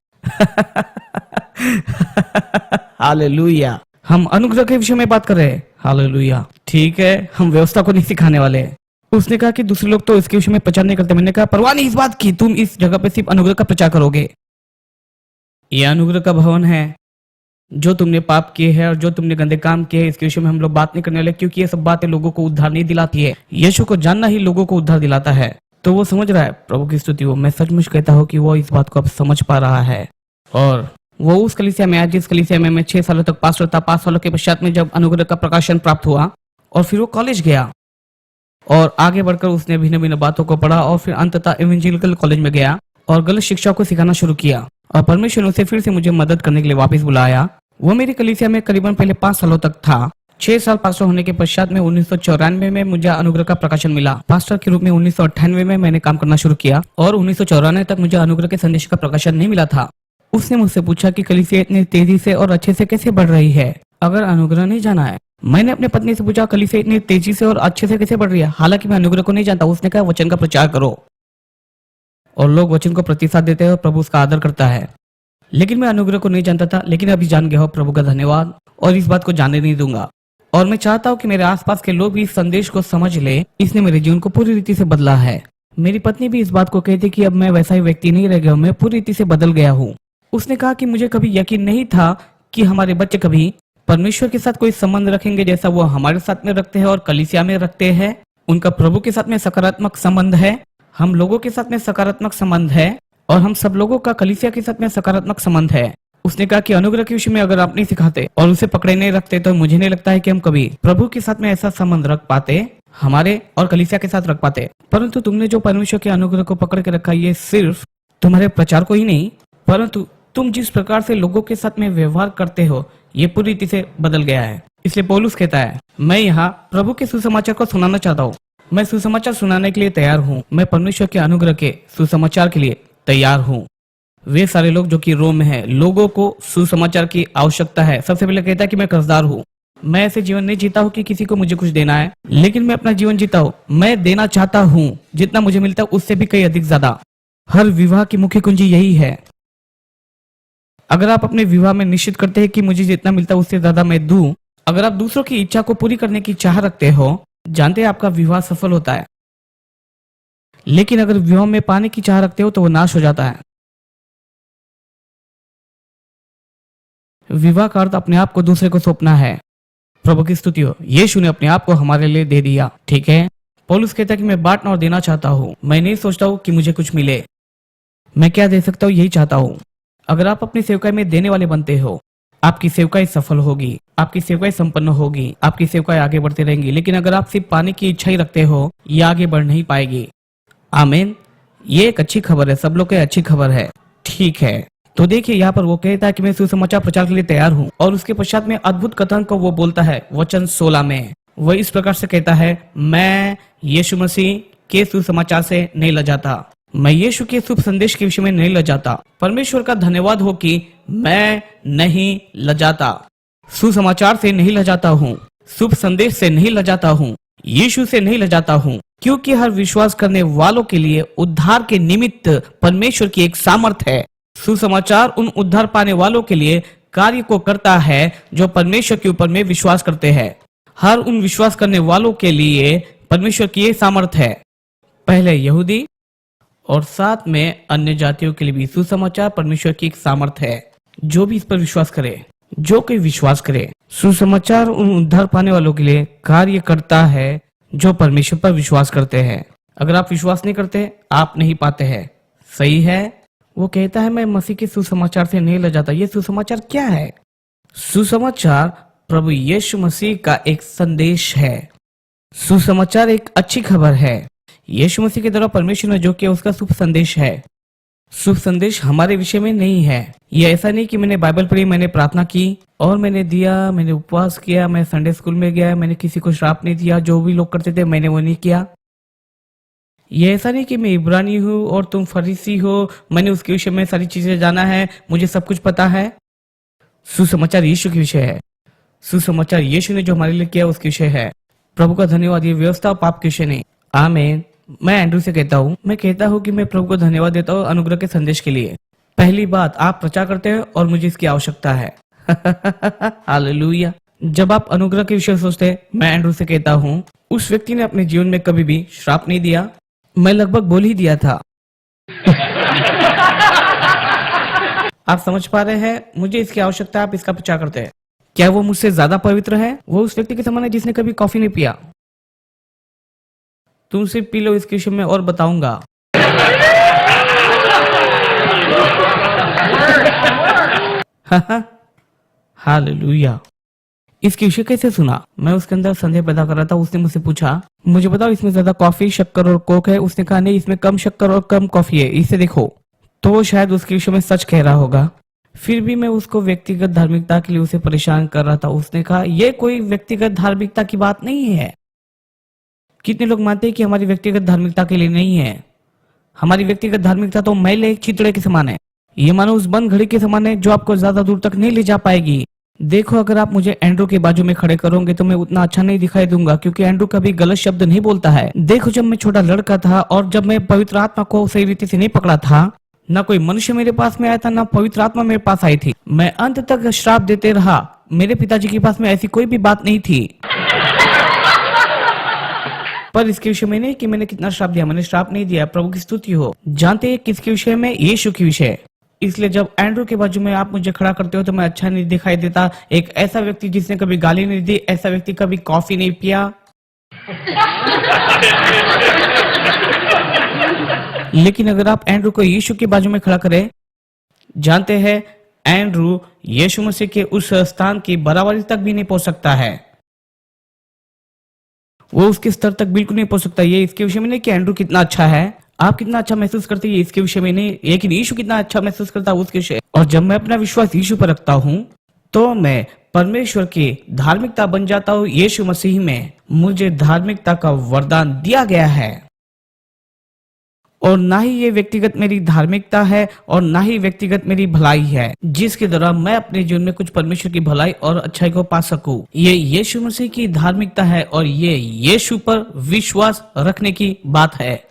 हालेलुया। हम अनुग्रह के विषय में बात कर रहे हैं। हालेलुया। ठीक है, हम व्यवस्था को नहीं सिखाने वाले। उसने कहा कि दूसरे लोग तो इसके विषय में प्रचार नहीं करते। मैंने कहा परवाह नहीं इस बात की, तुम इस जगह पे सिर्फ अनुग्रह का प्रचार करोगे। यह अनुग्रह का भवन है। जो तुमने पाप किए हैं और जो तुमने गंदे काम किए हैं इसके विषय में हम लोग बात नहीं करने वाले, क्योंकि ये सब बातें लोगों को उद्धार नहीं दिलाती है। यीशु को जानना ही लोगों को उद्धार दिलाता है। तो वो समझ रहा है। प्रभु की स्तुति हो। मैं सचमुच कहता हूँ कि वो इस बात को अब समझ पा रहा है। और वो उस कलीसिया में आया जिस कलीसिया में मैं 6 सालों तक पास्टर था। 5 सालों के पश्चात में जब अनुग्रह का प्रकाशन प्राप्त हुआ और फिर वो कॉलेज गया और आगे बढ़कर उसने भिन्न भिन्न बातों को पढ़ा और फिर अंततः इवेंजेलिकल कॉलेज में गया और गलत शिक्षा को सिखाना शुरू किया। और परमेश्वर ने उसे फिर से मुझे मदद करने के लिए वापस बुलाया। वो मेरी कलीसिया में करीबन पहले 5 सालों तक था। 6 साल पास्टर होने के पश्चात में 1994 में मुझे अनुग्रह का प्रकाशन मिला। पास्टर के रूप में 1998 में मैंने काम करना शुरू किया और 1994 तक मुझे अनुग्रह के संदेश का प्रकाशन नहीं मिला था। उसने मुझसे पूछा कि कलीसिया इतनी तेजी से और अच्छे से कैसे बढ़ रही है अगर अनुग्रह नहीं जाना है। मैंने अपने पत्नी से पूछा कलीसिया इतनी तेजी से और अच्छे से कैसे बढ़ रही है, हालांकि मैं अनुग्रह को नहीं जानता। उसने कहा वचन का प्रचार करो। और लोग वचन को प्रतिसाद देते हैं और प्रभु उसका आदर करता है। लेकिन मैं अनुग्रह को नहीं जानता था, लेकिन अभी जान गया हो। प्रभु का धन्यवाद। और इस बात को जानने नहीं दूंगा। और मैं चाहता हूँ कि मेरे आसपास के लोग भी इस संदेश को समझ ले। इसने मेरे जीवन को पूरी रीति से बदला है। मेरी पत्नी भी इस बात को कहती कि अब मैं वैसा ही व्यक्ति नहीं रह गया हूँ, मैं पूरी रीति से बदल गया हूँ। उसने कहा कि मुझे कभी यकीन नहीं था कि हमारे बच्चे कभी परमेश्वर के साथ कोई संबंध रखेंगे जैसा वो हमारे साथ में रखते हैं और कलीसिया में रखते हैं। उनका प्रभु के साथ में सकारात्मक संबंध है, हम लोगों के साथ में सकारात्मक संबंध है और हम सब लोगों का कलीसिया के साथ में सकारात्मक संबंध है। उसने कहा कि अनुग्रह के विषय में अगर आप नहीं सिखाते और उसे पकड़े नहीं रखते तो मुझे नहीं लगता है कि हम कभी प्रभु के साथ में ऐसा संबंध रख पाते, हमारे और कलीसिया के साथ रख पाते। परंतु तुमने जो परमेश्वर के अनुग्रह को पकड़ के रखा, ये सिर्फ तुम्हारे प्रचार को ही नहीं, परंतु तुम जिस प्रकार से लोगों के साथ में व्यवहार करते हो, ये पूरी रीति से बदल गया है। इसलिए पौलुस कहता है, मैं यहाँ प्रभु के सुसमाचार को सुनाना चाहता हूँ। मैं सुसमाचार सुनाने के लिए तैयार हूँ। मैं परमेश्वर के अनुग्रह के सुसमाचार के लिए तैयार हूँ। वे सारे लोग जो कि रोम में हैं, लोगों को सुसमाचार की आवश्यकता है। सबसे पहले कहता है कि मैं कर्जदार हूँ। मैं ऐसे जीवन नहीं जीता हूँ कि किसी को मुझे कुछ देना है, लेकिन मैं अपना जीवन जीता हूँ। मैं देना चाहता हूँ, जितना मुझे मिलता है उससे भी कहीं अधिक ज्यादा। हर विवाह की मुख्य कुंजी यही है। अगर आप अपने विवाह में निश्चित करते हैं कि मुझे जितना मिलता है उससे ज्यादा मैं दूं, अगर आप दूसरों की इच्छा को पूरी करने की चाह रखते हो, जानते हैं आपका विवाह सफल होता है। लेकिन अगर विवाह में पाने की चाह रखते हो तो वो नाश हो जाता है। विवाह का अर्थ अपने आप को दूसरे को सौंपना है। प्रभु की स्तुति हो, यीशु ने अपने आप को हमारे लिए दे दिया। ठीक है, पौलुस कहता है कि मैं बांटना और देना चाहता हूँ। मैं नहीं सोचता हूँ कि मुझे कुछ मिले, मैं क्या दे सकता हूँ यही चाहता हूँ। अगर आप अपनी सेवकाई में देने वाले बनते हो, आपकी सेवकाई सफल होगी, आपकी सेवकाई संपन्न होगी, आपकी सेवकाई आगे बढ़ती रहेंगी। लेकिन अगर आप सिर्फ पाने की इच्छा ही रखते हो, ये आगे बढ़ नहीं पाएगी। आमीन। ये एक अच्छी खबर है, सब लोग के अच्छी खबर है। ठीक है, तो देखिए यहाँ पर वो कहता है कि मैं सुसमाचार प्रचार के लिए तैयार हूँ, और उसके पश्चात में अद्भुत कथन को वो बोलता है वचन 16 में। वह इस प्रकार से कहता है, मैं यीशु मसीह के सुसमाचार से नहीं लजाता, मैं यीशु के शुभ संदेश के विषय में नहीं लजाता। परमेश्वर का धन्यवाद हो कि मैं नहीं लजाता, सुसमाचार से नहीं लजाता हूँ, शुभ संदेश से नहीं लजाता हूँ, यीशु से नहीं लजाता हूँ, क्योंकि हर विश्वास करने वालों के लिए उद्धार के निमित्त परमेश्वर की एक सामर्थ है। सुसमाचार उन उद्धार पाने वालों के लिए कार्य को करता है जो परमेश्वर के ऊपर में विश्वास करते हैं। हर उन विश्वास करने वालों के लिए परमेश्वर की ये सामर्थ है, पहले यहूदी और साथ में अन्य जातियों के लिए भी। सुसमाचार परमेश्वर की एक सामर्थ है, जो भी इस पर विश्वास करे, जो कोई विश्वास करे। सुसमाचार उन उद्धार पाने वालों के लिए कार्य करता है जो परमेश्वर पर विश्वास करते हैं। अगर आप विश्वास नहीं करते, आप नहीं पाते हैं। सही है। वो कहता है मैं मसीह के सुसमाचार से नहीं लजाता। ये सुसमाचार क्या है? सुसमाचार प्रभु यीशु मसीह का एक संदेश है। सुसमाचार एक अच्छी खबर है। यीशु मसीह के द्वारा परमेश्वर ने जो किया उसका शुभ संदेश है। शुभ संदेश हमारे विषय में नहीं है। ये ऐसा नहीं कि मैंने बाइबल पढ़ी, मैंने प्रार्थना की और मैंने दिया, मैंने उपवास किया, मैं संडे स्कूल में गया, मैंने किसी को श्राप नहीं दिया, जो भी लोग करते थे मैंने वो नहीं किया। ये ऐसा नहीं कि मैं इब्रानी हूँ और तुम फरीसी हो, मैंने उसके विषय में सारी चीजें जाना है, मुझे सब कुछ पता है। सुसमाचार यीशु के विषय है। सुसमाचार यीशु ने जो हमारे लिए किया उसके विषय है। प्रभु का धन्यवाद। ये व्यवस्था और पाप के विषय नहीं। आमीन। मैं एंड्रू से कहता हूँ, मैं कहता हूँ कि मैं प्रभु को धन्यवाद देता हूँ अनुग्रह के संदेश के लिए। पहली बात, आप प्रचार करते हो और मुझे इसकी आवश्यकता है। हालेलुया। जब आप अनुग्रह के विषय सोचते हैं, मैं एंड्रू से कहता हूँ, उस व्यक्ति ने अपने जीवन में कभी भी श्राप नहीं दिया। मैं लगभग बोल ही दिया था। आप समझ पा रहे हैं, मुझे इसकी आवश्यकता है, आप इसका प्रचार करते हैं। क्या वो मुझसे ज्यादा पवित्र है? वो उस व्यक्ति के समान है जिसने कभी कॉफी नहीं पिया। तुम सिर्फ पी लो, इसके विषय में और बताऊंगा। हालेलुया। इसके विषय कैसे सुना? मैं उसके अंदर संदेह पैदा कर रहा था। उसने मुझसे पूछा, मुझे बताओ इसमें ज्यादा कॉफी, शक्कर और कोक है? उसने कहा नहीं, इसमें कम शक्कर और कम कॉफी है, इसे देखो। तो वो शायद उसके विषय में सच कह रहा होगा। फिर भी मैं उसको व्यक्तिगत धार्मिकता के लिए उसे परेशान कर रहा था। उसने कहा यह कोई व्यक्तिगत धार्मिकता की बात नहीं है। कितने लोग मानते हैं कि हमारी व्यक्तिगत धार्मिकता के लिए नहीं है। हमारी व्यक्तिगत धार्मिकता तो मैले एक चितड़े के समान है। ये मानो उस बंद घड़ी के समान है जो आपको ज्यादा दूर तक नहीं ले जा पाएगी। देखो, अगर आप मुझे एंड्रू के बाजू में खड़े करोगे तो मैं उतना अच्छा नहीं दिखाई दूंगा, क्योंकि एंड्रू कभी गलत शब्द नहीं बोलता है। देखो, जब मैं छोटा लड़का था और जब मैं पवित्र आत्मा को सही रीति से नहीं पकड़ा था, ना कोई मनुष्य मेरे पास में आया था, ना पवित्र आत्मा मेरे पास आई थी। मैं अंत तक श्राप देते रहा। मेरे पिताजी के पास में ऐसी कोई भी बात नहीं थी। पर इसके विषय में नहीं कि मैंने कितना श्राप दिया, मैंने श्राप नहीं दिया। प्रभु की स्तुति हो। जानते हैं किसके विषय में? यीशु के विषय। इसलिए जब एंड्रू के बाजू में आप मुझे खड़ा करते हो तो मैं अच्छा नहीं दिखाई देता। एक ऐसा व्यक्ति जिसने कभी गाली नहीं दी, ऐसा व्यक्ति कभी कॉफी नहीं पिया। लेकिन अगर आप एंड्रू को यीशु के बाजू में खड़ा करें, जानते हैं एंड्रू यीशु मसीह के उस स्थान की बराबरी तक भी नहीं पहुंच सकता है, वो उसके स्तर तक बिल्कुल नहीं पहुंच सकता। ये इसके विषय में नहीं कि एंड्रू कितना अच्छा है, आप कितना अच्छा महसूस करते हैं, इसके विषय में नहीं, लेकिन यीशु कितना अच्छा महसूस करता है उसके विषय। और जब मैं अपना विश्वास यीशु पर रखता हूँ तो मैं परमेश्वर की धार्मिकता बन जाता हूँ। यीशु मसीह में मुझे धार्मिकता का वरदान दिया गया है, और ना ही ये व्यक्तिगत मेरी धार्मिकता है और ना ही व्यक्तिगत मेरी भलाई है, जिसके द्वारा मैं अपने जीवन में कुछ परमेश्वर की भलाई और अच्छाई को पा सकूं। ये यीशु मसीह की धार्मिकता है और ये यीशु पर विश्वास रखने की बात है,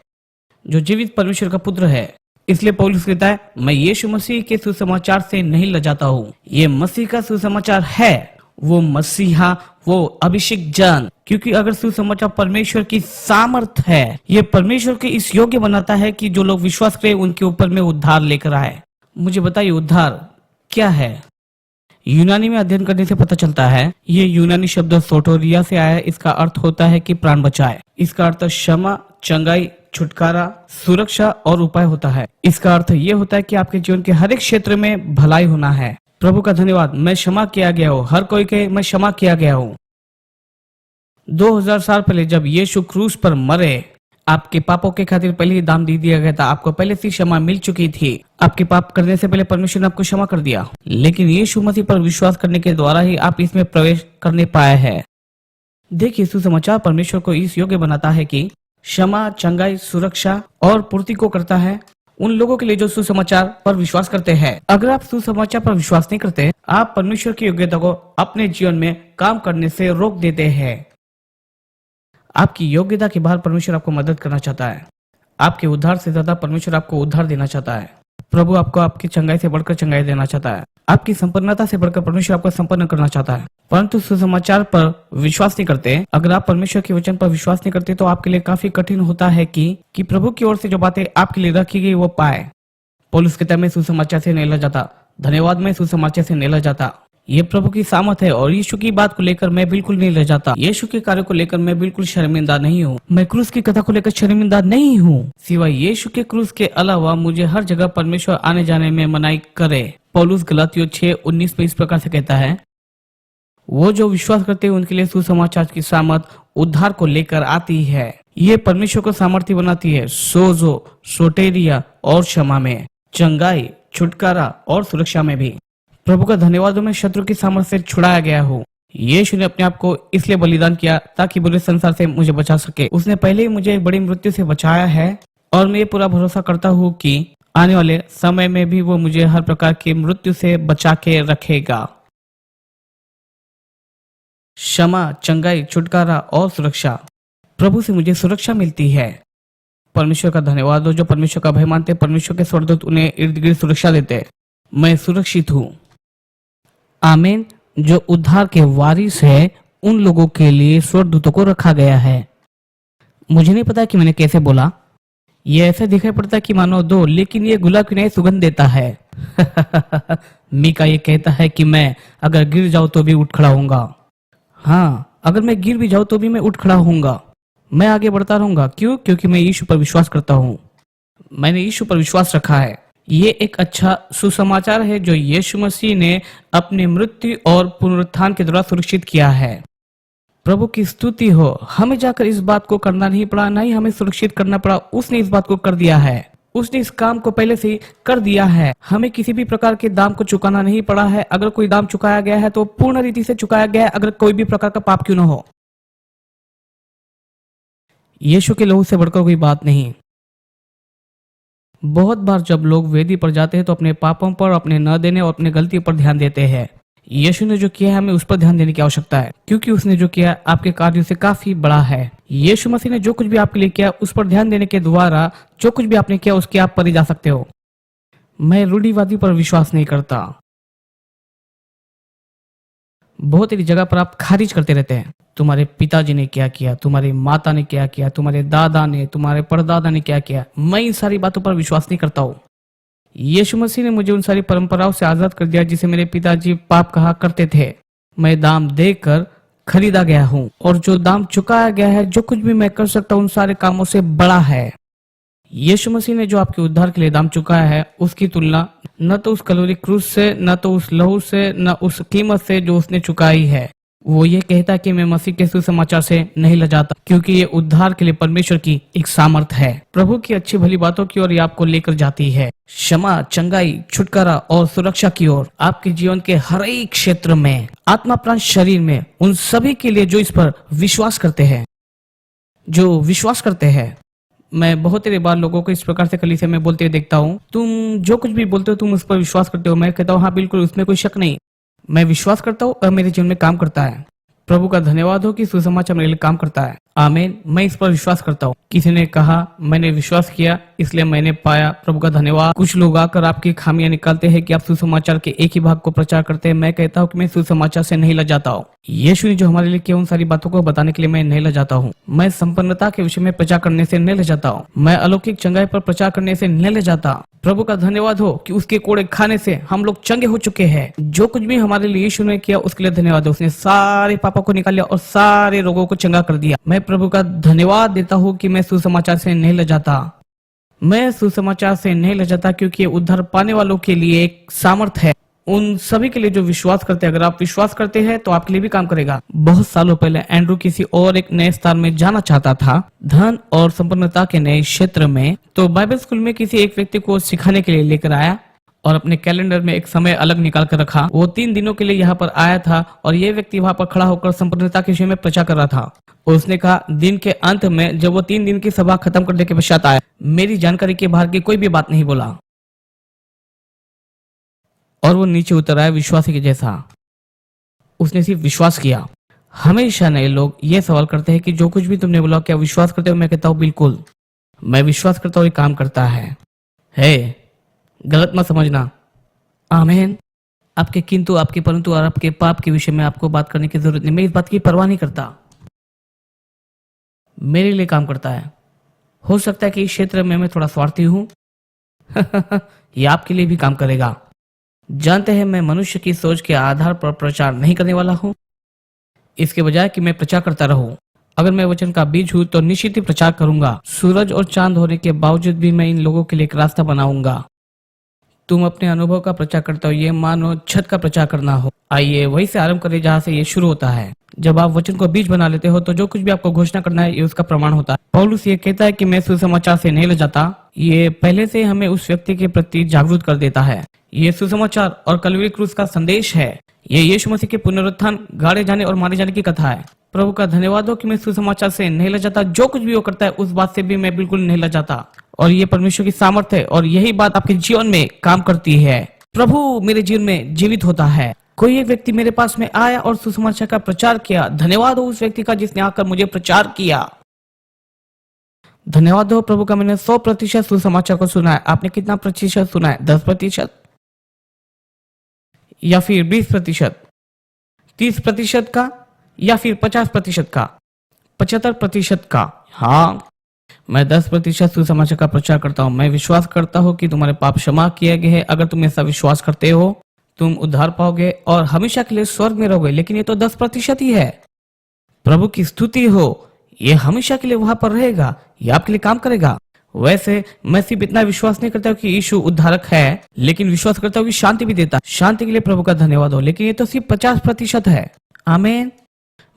जो जीवित परमेश्वर का पुत्र है। इसलिए पौलुस कहता है, मैं यीशु मसीह के सुसमाचार से नहीं लजाता हूँ। ये मसीह का सुसमाचार है, वो मसीहा, वो अभिषेक जन। क्योंकि अगर सुसमाचार परमेश्वर की सामर्थ है, ये परमेश्वर के इस योग्य बनाता है कि जो लोग विश्वास करें उनके ऊपर में उद्धार लेकर आए। मुझे बताइए उद्धार क्या है? यूनानी में अध्ययन करने से पता चलता है, ये यूनानी शब्द सोटोरिया से आया है। इसका अर्थ होता है कि प्राण बचाए। इसका अर्थ क्षमा, चंगाई, छुटकारा, सुरक्षा और उपाय होता है। इसका अर्थ ये होता है कि आपके जीवन के हर एक क्षेत्र में भलाई होना है। प्रभु का धन्यवाद, मैं क्षमा किया गया हूँ। हर कोई के मैं क्षमा किया गया हूँ। 2000 साल पहले जब यीशु क्रूस पर मरे, आपके पापों के खातिर पहले ही दाम दे दिया गया था। आपको पहले से क्षमा मिल चुकी थी। आपके पाप करने से पहले परमेश्वर ने आपको क्षमा कर दिया, लेकिन यीशु मसीह पर विश्वास करने के द्वारा ही आप इसमें प्रवेश करने पाए हैं। देखिए, सुसमाचार परमेश्वर को इस योग्य बनाता है कि क्षमा, चंगाई, सुरक्षा और पूर्ति को करता है उन लोगों के लिए जो सुसमाचार पर विश्वास करते हैं। अगर आप सुसमाचार पर विश्वास नहीं करते, आप परमेश्वर की योग्यता को अपने जीवन में काम करने से रोक देते हैं। आपकी योग्यता के बाहर परमेश्वर आपको मदद करना चाहता है। आपके उद्धार से ज्यादा परमेश्वर आपको उद्धार देना चाहता है। प्रभु आपको आपकी चंगाई से बढ़कर चंगाई देना चाहता है। आपकी संपन्नता से बढ़कर परमेश्वर आपको संपन्न करना चाहता है, परंतु सुसमाचार पर विश्वास नहीं करते। अगर आप परमेश्वर के वचन पर विश्वास नहीं करते तो आपके लिए काफी कठिन होता है कि प्रभु की ओर से जो बातें आपके लिए रखी गई वो पाए। पौलुस कहता है, मैं सुसमाचार से नहीं लजा जाता। धन्यवाद, मैं सुसमाचार से नहीं लजा जाता। ये प्रभु की सामर्थ है और यीशु की बात को लेकर मैं बिल्कुल नहीं लजा जाता। यीशु के कार्य को लेकर मैं बिल्कुल शर्मिंदा नहीं हूँ। मैं क्रूस की कथा को लेकर शर्मिंदा नहीं हूँ। सिवाय यीशु के क्रूस के अलावा मुझे हर जगह परमेश्वर आने जाने में मनाही करे। पौलुस गलातियों 6:19 में इस प्रकार से कहता है, वो जो विश्वास करते हैं उनके लिए सुसमाचार की सामर्थ उद्धार को लेकर आती है। ये परमेश्वर को सामर्थ्य बनाती है सोजो, सोटेरिया और क्षमा में, चंगाई, छुटकारा और सुरक्षा में भी। प्रभु का धन्यवाद, मैं शत्रु की सामर्थ से छुड़ाया गया हूँ। यीशु ने अपने आप को इसलिए बलिदान किया ताकि बुरे संसार से मुझे बचा सके। उसने पहले ही मुझे एक बड़ी मृत्यु से बचाया है और मैं ये पूरा भरोसा करता हूँ कि आने वाले समय में भी वो मुझे हर प्रकार की मृत्यु से बचा के रखेगा। क्षमा, चंगाई, छुटकारा और सुरक्षा। प्रभु से मुझे सुरक्षा मिलती है। परमेश्वर का धन्यवाद हो जो परमेश्वर का भय मानते, परमेश्वर के स्वर्गदूत उन्हें इर्द गिर्द सुरक्षा देते। मैं सुरक्षित हूँ। आमीन। जो उद्धार के वारिस है उन लोगों के लिए स्वर्गदूतों को रखा गया है। मुझे नहीं पता कि मैंने कैसे बोला। ये ऐसे दिखाई पड़ता कि मानो दो, लेकिन ये गुलाब की नई सुगंध देता है। मीका ये कहता है कि मैं अगर गिर जाऊं तो भी उठ खड़ा होऊंगा। हाँ, अगर मैं गिर भी जाऊं तो भी मैं उठ खड़ा होऊंगा। मैं आगे बढ़ता रहूंगा। क्यों? क्योंकि मैं यीशु पर विश्वास करता हूँ। मैंने यीशु पर विश्वास रखा है। ये एक अच्छा सुसमाचार है जो यीशु मसीह ने अपनी मृत्यु और पुनरुत्थान के द्वारा सुरक्षित किया है। प्रभु की स्तुति हो। हमें जाकर इस बात को करना नहीं पड़ा, ना ही हमें सुरक्षित करना पड़ा। उसने इस बात को कर दिया है। उसने इस काम को पहले से ही कर दिया है। हमें किसी भी प्रकार के दाम को चुकाना नहीं पड़ा है। अगर कोई दाम चुकाया गया है तो पूर्ण रीति से चुकाया गया है, अगर कोई भी प्रकार का पाप क्यों न हो। यीशु के लहू से बढ़कर कोई बात नहीं। बहुत बार जब लोग वेदी पर जाते हैं तो अपने पापों पर, अपने न देने और अपने गलती पर ध्यान देते हैं। यीशु ने जो किया है हमें उस पर ध्यान देने की आवश्यकता है, क्योंकि उसने जो किया आपके कार्यों से काफी बड़ा है। यीशु मसीह ने जो कुछ भी आपके लिए किया उस पर ध्यान देने के द्वारा जो कुछ भी आपने किया उसके आप पर ही जा सकते हो। मैं रूढ़िवादी पर विश्वास नहीं करता। बहुत ही जगह पर आप खारिज करते रहते हैं। तुम्हारे पिताजी ने क्या किया, तुम्हारी माता ने क्या किया, तुम्हारे दादा ने, तुम्हारे परदादा ने क्या किया। मैं इन सारी बातों पर विश्वास नहीं करता हूँ। यीशु मसीह ने मुझे उन सारी परंपराओं से आजाद कर दिया जिसे मेरे पिताजी पाप कहा करते थे। मैं दाम देकर खरीदा गया हूँ और जो दाम चुकाया गया है, जो कुछ भी मैं कर सकता हूँ उन सारे कामों से बड़ा है। यीशु मसीह ने जो आपके उद्धार के लिए दाम चुकाया है उसकी तुलना न तो उस कलोरी क्रूस से, न तो उस लहू से, न उस कीमत से जो उसने चुकाई है। वो ये कहता कि मैं मसीह के सुसमाचार से नहीं लजाता, क्योंकि ये उद्धार के लिए परमेश्वर की एक सामर्थ है। प्रभु की अच्छी भली बातों की ओर ये आपको लेकर जाती है, क्षमा, चंगाई, छुटकारा और सुरक्षा की ओर। आपके जीवन के हर एक क्षेत्र में, आत्मा, प्राण, शरीर में, उन सभी के लिए जो इस पर विश्वास करते हैं, जो विश्वास करते हैं। मैं बहुत सारी बार लोगों को इस प्रकार से कलीसिया में बोलते हुए देखता हूँ, तुम जो कुछ भी बोलते हो तुम उस पर विश्वास करते हो। मैं कहता हूँ हाँ बिल्कुल, उसमें कोई शक नहीं। मैं विश्वास करता हूँ और मेरे जीवन में काम करता है। प्रभु का धन्यवाद हो कि सुसमाचार मेरे लिए काम करता है। आमीन। मैं इस पर विश्वास करता हूँ। किसी ने कहा, मैंने विश्वास किया इसलिए मैंने पाया। प्रभु का धन्यवाद। कुछ लोग आकर आपकी खामियां निकालते हैं कि आप सुसमाचार के एक ही भाग को प्रचार करते हैं। मैं कहता हूँ कि मैं सुसमाचार से नहीं लजाता हूँ। यीशु ने जो हमारे लिए किया उन सारी बातों को बताने के लिए मैं नहीं लजाता हूँ। मैं संपन्नता के विषय में प्रचार करने से नहीं लजाता हूँ। मैं अलौकिक चंगाई पर प्रचार करने से नहीं लजाता। प्रभु का धन्यवाद हो कि उसके कोड़े खाने से हम लोग चंगे हो चुके हैं। जो कुछ भी हमारे लिए यीशु ने किया उसके लिए धन्यवाद है। उसने सारे पापों को निकाल लिया और सारे रोगों को चंगा कर दिया। मैं प्रभु का धन्यवाद देता हूँ कि मैं सुसमाचार से नहीं लजाता। मैं सुसमाचार से नहीं लजाता क्योंकि उद्धार पाने वालों के लिए एक सामर्थ है, उन सभी के लिए जो विश्वास करते हैं। अगर आप विश्वास करते हैं तो आपके लिए भी काम करेगा। बहुत सालों पहले एंड्रू किसी और एक नए स्थान में जाना चाहता था, धन और संपन्नता के नए क्षेत्र में। तो बाइबल स्कूल में किसी एक व्यक्ति को सिखाने के लिए लेकर आया और अपने कैलेंडर में एक समय अलग निकाल कर रखा। वो 3 दिनों के लिए यहाँ पर आया था और ये व्यक्ति वहां पर खड़ा होकर संपन्नता के विषय में प्रचार कर रहा था। उसने कहा, दिन के अंत में जब वो 3 दिन की सभा खत्म करने के पश्चात आया, मेरी जानकारी के बाहर की कोई भी बात नहीं बोला और वो नीचे उतर आया विश्वासी के जैसा। उसने सिर्फ विश्वास किया। हमेशा नए लोग ये सवाल करते हैं कि जो कुछ भी तुमने बोला क्या विश्वास करते हो? मैं कहता हूँ बिल्कुल, मैं विश्वास करता हूँ, ये काम करता है। गलत मत समझना। आमीन। आपके किंतु, आपके परंतु और आपके पाप के विषय में आपको बात करने की जरूरत नहीं। मैं इस बात की परवाह नहीं करता। मेरे लिए काम करता है। हो सकता है कि इस क्षेत्र में मैं थोड़ा स्वार्थी हूं। ये आपके लिए भी काम करेगा। जानते हैं, मैं मनुष्य की सोच के आधार पर प्रचार नहीं करने वाला हूं। इसके बजाय कि मैं प्रचार करता रहूं, अगर मैं वचन का बीज हूं तो निश्चित ही प्रचार करूंगा। सूरज और चांद होने के बावजूद भी मैं इन लोगों के लिए एक रास्ता बनाऊंगा। तुम अपने अनुभव का प्रचार करते हो, ये मानो छत का प्रचार करना हो। आइए वहीं से आरंभ करें जहां से ये शुरू होता है। जब आप वचन को बीज बना लेते हो तो जो कुछ भी आपको घोषणा करना है ये उसका प्रमाण होता है। पौलुस ये कहता है कि मैं सुसमाचार से नहीं लजाता। ये पहले से हमें उस व्यक्ति के प्रति जागरूक कर देता है। ये सुसमाचार और कलवरी क्रूस का संदेश है। ये यीशु मसीह के पुनरुत्थान, गाड़े जाने और मारे जाने की कथा है। प्रभु का धन्यवाद हो कि मैं सुसमाचार से नहीं लजाता। जो कुछ भी वो करता है उस बात से भी मैं बिल्कुल नहीं लजाता। और ये परमेश्वर की सामर्थ है और यही बात आपके जीवन में काम करती है। प्रभु मेरे जीवन में जीवित होता है। कोई एक व्यक्ति मेरे पास में आया और सुसमाचार का प्रचार किया। धन्यवाद हो उस व्यक्ति का जिसने आकर मुझे प्रचार किया। धन्यवाद हो प्रभु का, मैंने 100% सुसमाचार को सुना है। आपने कितना प्रतिशत सुना है? 10% या फिर 20%, 30% का, या फिर 50% का, 75% का? हाँ, मैं 10% सुसमाचार का प्रचार करता हूँ। मैं विश्वास करता हूँ कि तुम्हारे पाप क्षमा किए गए हैं। अगर तुम ऐसा विश्वास करते हो तुम उद्धार पाओगे और हमेशा के लिए स्वर्ग में रहोगे। लेकिन ये तो 10% ही है। प्रभु की स्तुति हो, ये हमेशा के लिए वहां पर रहेगा। ये आपके लिए काम करेगा। वैसे मैं सिर्फ इतना विश्वास नहीं करता कि यीशु उद्धारक है, लेकिन विश्वास करता हूँ कि शांति भी देता। शांति के लिए प्रभु का धन्यवाद हो। लेकिन ये तो सिर्फ 50% है। आमीन।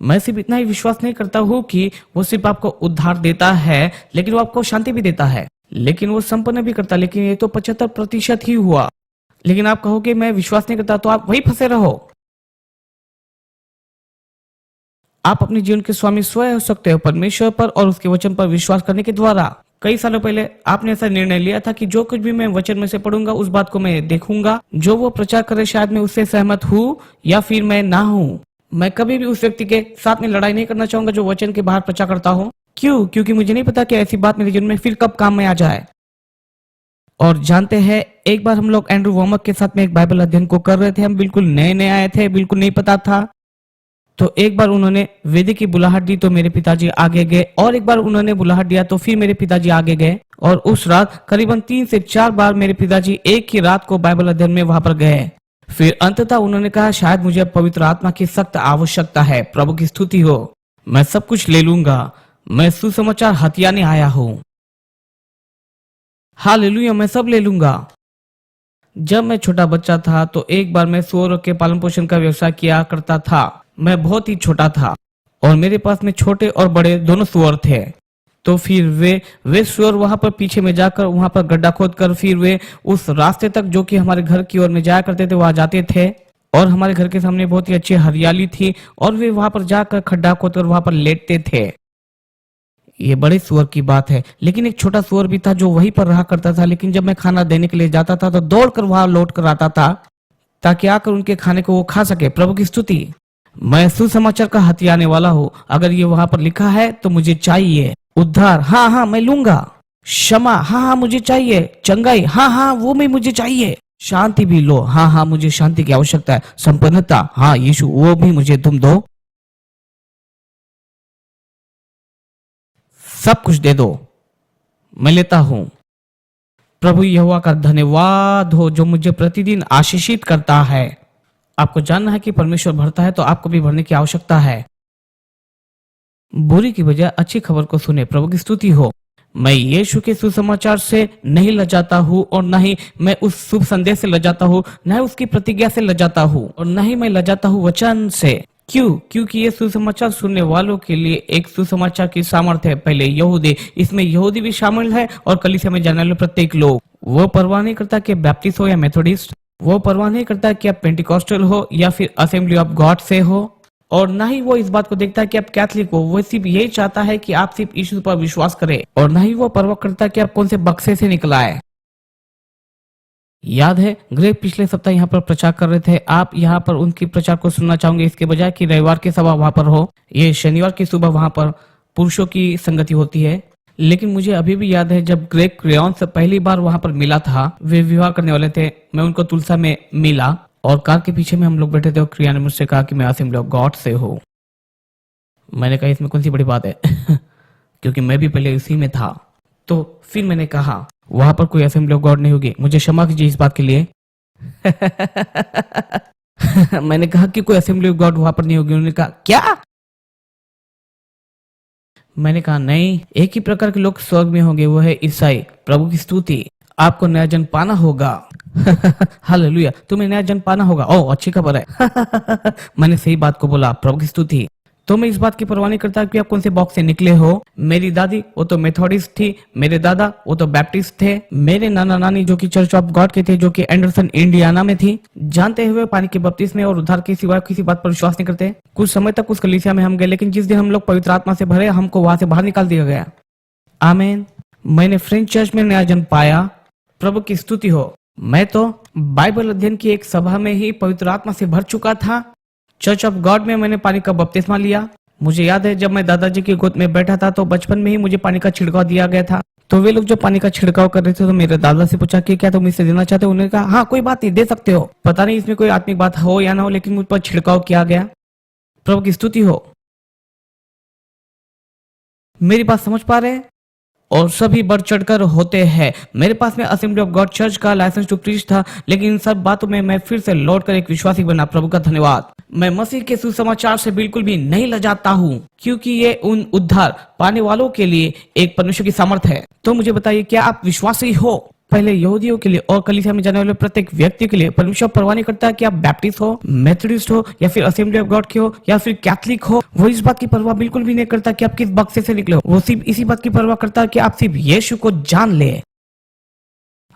मैं सिर्फ इतना ही विश्वास नहीं करता हूँ कि वो सिर्फ आपको उद्धार देता है, लेकिन वो आपको शांति भी देता है, लेकिन वो संपन्न भी करता। लेकिन ये तो 75% ही हुआ। लेकिन आप कहोगे मैं विश्वास नहीं करता, तो आप वही फंसे रहो। आप अपने जीवन के स्वामी स्वयं हो सकते हो, परमेश्वर पर और उसके वचन पर विश्वास करने के द्वारा। कई सालों पहले आपने ऐसा निर्णय लिया था कि जो कुछ भी मैं वचन में से पढ़ूंगा उस बात को मैं देखूंगा। जो वो प्रचार करे शायद मैं उससे सहमत हूँ या फिर मैं ना हूँ। मैं कभी भी उस व्यक्ति के साथ में लड़ाई नहीं करना चाहूंगा जो वचन के बाहर प्रचार करता हो। क्यों? क्योंकि मुझे नहीं पता कि ऐसी बात मेरे जीवन में फिर कब काम में आ जाए। और जानते हैं, एक बार हम लोग एंड्रू वॉर्मक के साथ में एक बाइबल अध्ययन को कर रहे थे। हम बिल्कुल नए नए आए थे, बिल्कुल नहीं पता था। तो एक बार उन्होंने वेदी की बुलाहट दी तो मेरे पिताजी आगे गए, और एक बार उन्होंने बुलाहट दिया तो फिर मेरे पिताजी आगे गए। और उस रात करीबन 3 से 4 बार मेरे पिताजी एक ही रात को बाइबल अध्ययन में वहां पर गए। फिर अंततः उन्होंने कहा, शायद मुझे पवित्र आत्मा की सख्त आवश्यकता है। प्रभु की स्तुति हो। मैं सब कुछ ले लूंगा। मैं सुसमाचार हथियाने आया हूं। हालेलुया, मैं सब ले लूंगा। जब मैं छोटा बच्चा था तो एक बार मैं सूअरों के पालन पोषण का व्यवसाय किया करता था। मैं बहुत ही छोटा था और मेरे पास में छोटे और बड़े दोनों सूअर थे। तो फिर वे सूअर वहां पर पीछे में जाकर वहां पर गड्ढा खोद कर फिर वे उस रास्ते तक जो कि हमारे घर की ओर में जाया करते थे वहां जाते थे। और हमारे घर के सामने बहुत ही अच्छी हरियाली थी और वे वहां पर जाकर खड्डा खोद कर वहां पर लेटते थे। ये बड़े सूअर की बात है, लेकिन एक छोटा सूअर भी था जो वहीं पर रहा करता था। लेकिन जब मैं खाना देने के लिए जाता था तो दौड़कर वहां लौट कर आता था ताकि आकर उनके खाने को वो खा सके। प्रभु की स्तुति। मैं सुसमाचार का हथियाने वाला हूँ। अगर ये वहां पर लिखा है तो मुझे चाहिए। उद्धार, हाँ हाँ मैं लूंगा। क्षमा, हाँ हाँ मुझे चाहिए। चंगाई, हाँ हाँ वो भी मुझे चाहिए। शांति भी लो, हाँ हाँ मुझे शांति की आवश्यकता है। संपन्नता, हाँ यीशु वो भी मुझे तुम दो। सब कुछ दे दो, मैं लेता हूं। प्रभु यहोवा का धन्यवाद हो जो मुझे प्रतिदिन आशीषित करता है। आपको जानना है कि परमेश्वर भरता है तो आपको भी भरने की आवश्यकता है। बुरी की बजाय अच्छी खबर को सुने। प्रभु की स्तुति हो। मैं यीशु के सुसमाचार से नहीं लजाता हूँ और न ही मैं उस शुभ संदेश से लजाता हूँ, न ही उसकी प्रतिज्ञा से लजाता हूँ और न ही मैं लजाता हूँ वचन से। क्यों? क्योंकि ये सुसमाचार सुनने वालों के लिए एक सुसमाचार की सामर्थ्य है। पहले यहूदी, इसमें यहूदी भी शामिल है और कलीसिया में जाने वाले प्रत्येक लोग। वो परवाह नहीं करता कि बैप्टिस्ट हो या मेथोडिस्ट, वो परवाह नहीं करता कि आप पेंटिकॉस्टल हो या फिर असेंबली ऑफ गॉड से हो, और ना ही वो इस बात को देखता है कि आप कैथलिक हो। वो सिर्फ यही चाहता है कि आप सिर्फ यीशु पर विश्वास करें, और ना ही वो परवाह करता कि आप कौन से बक्से से निकला है। याद है ग्रेग पिछले सप्ताह यहाँ पर प्रचार कर रहे थे। आप यहाँ पर उनकी प्रचार को सुनना चाहोगे इसके बजाय कि रविवार की सभा वहां पर हो। ये शनिवार की सुबह वहां पर पुरुषों की संगति होती है। लेकिन मुझे अभी भी याद है जब ग्रेग क्रेन से पहली बार वहां पर मिला था, वे विवाह करने वाले थे। मैं उनको तुलसा में मिला और कार के पीछे में हम लोग बैठे थे और क्रिया ने मुझसे कहा कि मैं असेंबली ऑफ गॉड से हूँ। मैंने कहा इसमें कौन सी बड़ी बात है क्योंकि मैं भी पहले उसी में था। तो फिर मैंने कहा वहां पर कोई असेंबली ऑफ गॉड नहीं होगी, मुझे क्षमा कीजिए इस बात के लिए मैंने कहा कि कोई असेंबली ऑफ गॉड वहां पर नहीं होगी। उन्होंने कहा क्या? मैंने कहा नहीं, एक ही प्रकार के लोग स्वर्ग में होंगे, वो है ईसाई। प्रभु की स्तुति। आपको नया जन्म पाना होगा हालेलुया, तुम्हें नया जन्म पाना होगा। ओह अच्छी खबर है मैंने सही बात को बोला। प्रभु की स्तुति। तो मैं इस बात की परवाह नहीं करता कि आप कौन से बॉक्स से निकले हो। मेरी दादी वो तो मेथोडिस्ट थी, मेरे दादा वो तो बैप्टिस्ट थे, मेरे नाना नानी जो कि चर्च ऑफ गॉड के थे, जो कि एंडरसन इंडियाना में थी। जानते हुए पानी के बपतिस्मे और उद्धार के सिवाय किसी बात पर विश्वास नहीं करते। कुछ समय तक उस कलीसिया में हम गए, लेकिन जिस दिन हम लोग पवित्र आत्मा से भरे, हमको वहां से बाहर निकाल दिया गया। आमीन। मैंने फ्रेंच चर्च में नया जन्म पाया। प्रभु की स्तुति हो। मैं तो बाइबल अध्ययन की एक सभा में ही पवित्र आत्मा से भर चुका था। चर्च ऑफ गॉड में मैंने पानी का बपतिस्मा लिया। मुझे याद है जब मैं दादाजी की गोद में बैठा था तो बचपन में ही मुझे पानी का छिड़काव दिया गया था। तो वे लोग जो पानी का छिड़काव कर रहे थे तो मेरे दादा से पूछा कि क्या तुम इसे देना चाहते हो? उन्होंने कहा हाँ कोई बात नहीं, दे सकते हो। पता नहीं इसमें कोई आत्मिक बात हो या ना हो, लेकिन मुझ पर छिड़काव किया गया। प्रभु की स्तुति हो। मेरी बात समझ पा रहे हैं? और सभी बढ़ चढ़कर होते हैं। मेरे पास में असेंबली ऑफ गॉड चर्च का लाइसेंस टू प्रीच था, लेकिन इन सब बातों में मैं फिर से लौटकर एक विश्वासी बना। प्रभु का धन्यवाद। मैं मसीह के सुसमाचार से बिल्कुल भी नहीं लजाता हूँ, क्योंकि ये उन उद्धार पाने वालों के लिए एक परमेश्वर की सामर्थ है। तो मुझे बताइए, क्या आप विश्वासी हो? पहले यहूदियों के लिए और कलीसिया में जाने वाले प्रत्येक व्यक्ति के लिए परमेश्वर परवाह नहीं करता कि आप बैप्टिस्ट हो, मेथोडिस्ट हो या फिर असेंबली ऑफ गॉड के हो या फिर कैथलिक हो। वो इस बात की परवाह बिल्कुल भी नहीं करता कि आप किस बक्से से निकले हो। वो सिर्फ इसी बात की परवाह करता है कि आप सिर्फ यीशु को जान ले।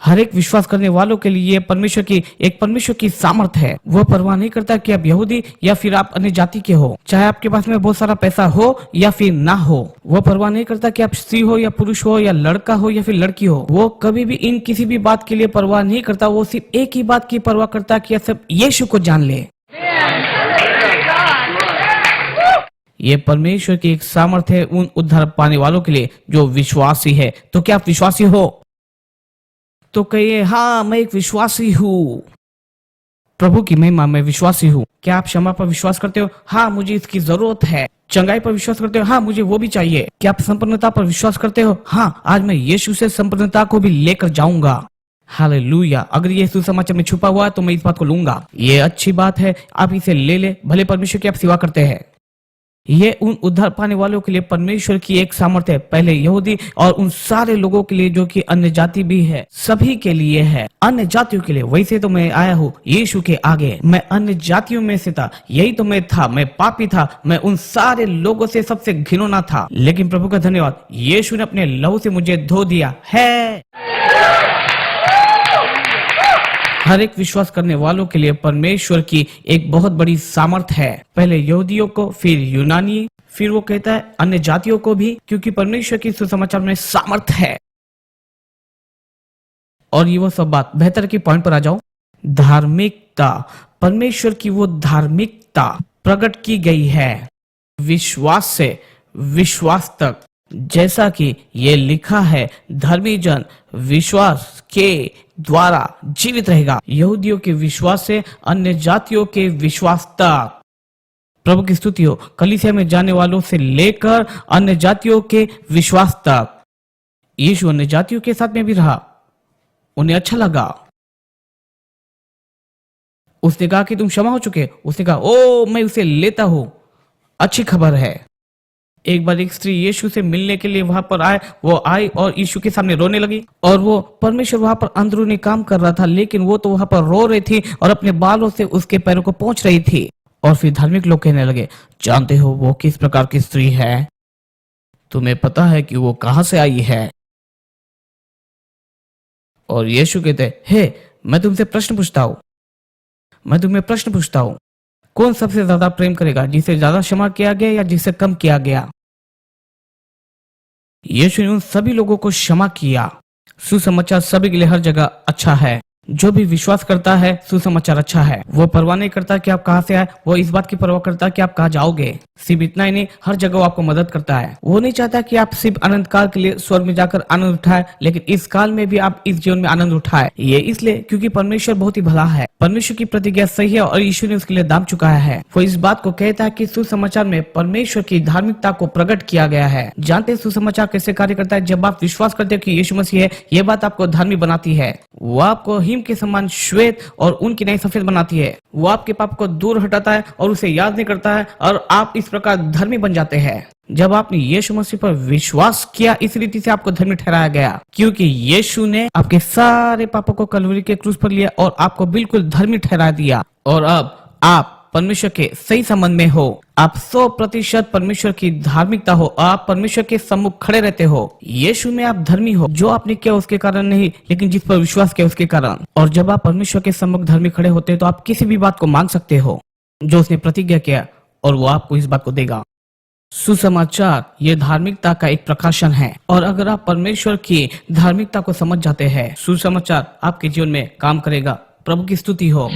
हर एक विश्वास करने वालों के लिए परमेश्वर की सामर्थ है। वो परवाह नहीं करता कि आप यहूदी या फिर आप अन्य जाति के हो, चाहे आपके पास में बहुत सारा पैसा हो या फिर ना हो। वो परवाह नहीं करता कि आप स्त्री हो या पुरुष हो या लड़का हो या फिर लड़की हो। वो कभी भी इन किसी भी बात के लिए परवाह नहीं करता। वो सिर्फ एक ही बात की परवाह करता है कि आप सब यीशु को जान ले। ये परमेश्वर की एक सामर्थ है उन उद्धार पाने वालों के लिए जो विश्वासी है। तो क्या आप विश्वासी हो? तो कहिए हाँ मैं एक विश्वासी हूँ। प्रभु की महिमा में विश्वासी हूँ। क्या आप क्षमा पर विश्वास करते हो? हाँ मुझे इसकी जरूरत है। चंगाई पर विश्वास करते हो? हाँ मुझे वो भी चाहिए। क्या आप संपन्नता पर विश्वास करते हो? हाँ आज मैं यीशु से संपन्नता को भी लेकर जाऊंगा। हालेलुया। अगर ये सुसमाचार में छुपा हुआ है तो मैं इस बात को लूंगा। ये अच्छी बात है, आप इसे ले ले। भले परमेश्वर की आप सेवा करते हैं। ये उन उद्धार पाने वालों के लिए परमेश्वर की एक सामर्थ्य है, पहले यहूदी और उन सारे लोगों के लिए जो कि अन्य जाति भी है, सभी के लिए है, अन्य जातियों के लिए। वैसे तो मैं आया हूँ यीशु के आगे, मैं अन्य जातियों में से था, यही तो मैं था, मैं पापी था, मैं उन सारे लोगों से सबसे घिनौना था, लेकिन प्रभु का धन्यवाद, यीशु ने अपने लहू से मुझे धो दिया है। हर एक विश्वास करने वालों के लिए परमेश्वर की एक बहुत बड़ी सामर्थ है, पहले यहूदियों को, फिर यूनानी, फिर वो कहता है अन्य जातियों को भी, क्योंकि परमेश्वर की सुसमाचार में सामर्थ है। और ये वो सब बात, बेहतर की पॉइंट पर आ जाओ। धार्मिकता, परमेश्वर की वो धार्मिकता प्रकट की गई है विश्वास से विश्वास तक, जैसा कि ये लिखा है, धर्मी जन विश्वास के द्वारा जीवित रहेगा। यहूदियों के विश्वास से अन्य जातियों के विश्वास तक। प्रभु की स्तुति हो। कलीसिया में जाने वालों से लेकर अन्य जातियों के विश्वास तक। यीशु अन्य जातियों के साथ में भी रहा, उन्हें अच्छा लगा। उसने कहा कि तुम क्षमा हो चुके। उसने कहा ओ मैं उसे लेता हूं, अच्छी खबर है। एक बार एक स्त्री यीशु से मिलने के लिए वहां पर आए, वो आई और यीशु के सामने रोने लगी, और वो परमेश्वर वहां पर अंदरूनी काम कर रहा था, लेकिन वो तो वहां पर रो रही थी और अपने बालों से उसके पैरों को पोंछ रही थी। और फिर धार्मिक लोग कहने लगे, जानते हो वो किस प्रकार की स्त्री है? तुम्हें पता है कि वो कहां से आई है? और यीशु कहते, हे मैं तुमसे प्रश्न पूछता हूं, मैं तुम्हें प्रश्न पूछता हूं, कौन सबसे ज्यादा प्रेम करेगा, जिसे ज्यादा क्षमा किया गया या जिसे कम किया गया? यीशु ने उन सभी लोगों को क्षमा किया। सुसमाचार सभी के लिए हर जगह अच्छा है। जो भी विश्वास करता है सुसमाचार अच्छा है। वो परवाह नहीं करता कि आप कहां से आए, वो इस बात की परवाह करता है कि आप कहां जाओगे। सिर्फ इतना ही नहीं, हर जगह वो आपको मदद करता है। वो नहीं चाहता कि आप सिर्फ अनंत काल के लिए स्वर्ग में जाकर आनंद उठाए, लेकिन इस काल में भी आप इस जीवन में आनंद उठाए। ये इसलिए क्योंकि परमेश्वर बहुत ही भला है, परमेश्वर की प्रतिज्ञा सही है और यीशु ने उसके लिए दाम चुकाया है। वो इस बात को कहता है कि सुसमाचार में परमेश्वर की धार्मिकता को प्रकट किया गया है। जानते हैं सुसमाचार कैसे कार्य करता है? जब आप विश्वास करते हो कि यीशु मसीह है, ये बात आपको धार्मिक बनाती है। वो आपको हिम के समान श्वेत और उनकी नई सफेद बनाती है। वो आपके पाप को दूर हटाता है और उसे याद नहीं करता है, और आप इस प्रकार धर्मी बन जाते हैं। जब आपने यीशु मसीह पर विश्वास किया, इस रीति से आपको धर्मी ठहराया गया, क्योंकि यीशु ने आपके सारे पापों को कलवरी के क्रूस पर लिया और आपको बिल्कुल धर्मी ठहरा दिया। और अब आप परमेश्वर के सही संबंध में हो। आप 100% परमेश्वर की धार्मिकता हो। आप परमेश्वर के सम्मुख खड़े रहते हो। यीशु में आप धर्मी हो, जो आपने किया उसके कारण नहीं, लेकिन जिस पर विश्वास किया उसके कारण। और जब आप परमेश्वर के सम्मुख धर्मी खड़े होते हैं, तो आप किसी भी बात को मांग सकते हो जो उसने प्रतिज्ञा किया, और वो आपको इस बात को देगा। सुसमाचार ये धार्मिकता का एक प्रकाशन है, और अगर आप परमेश्वर की धार्मिकता को समझ जाते हैं, सुसमाचार आपके जीवन में काम करेगा। प्रभु की स्तुति हो।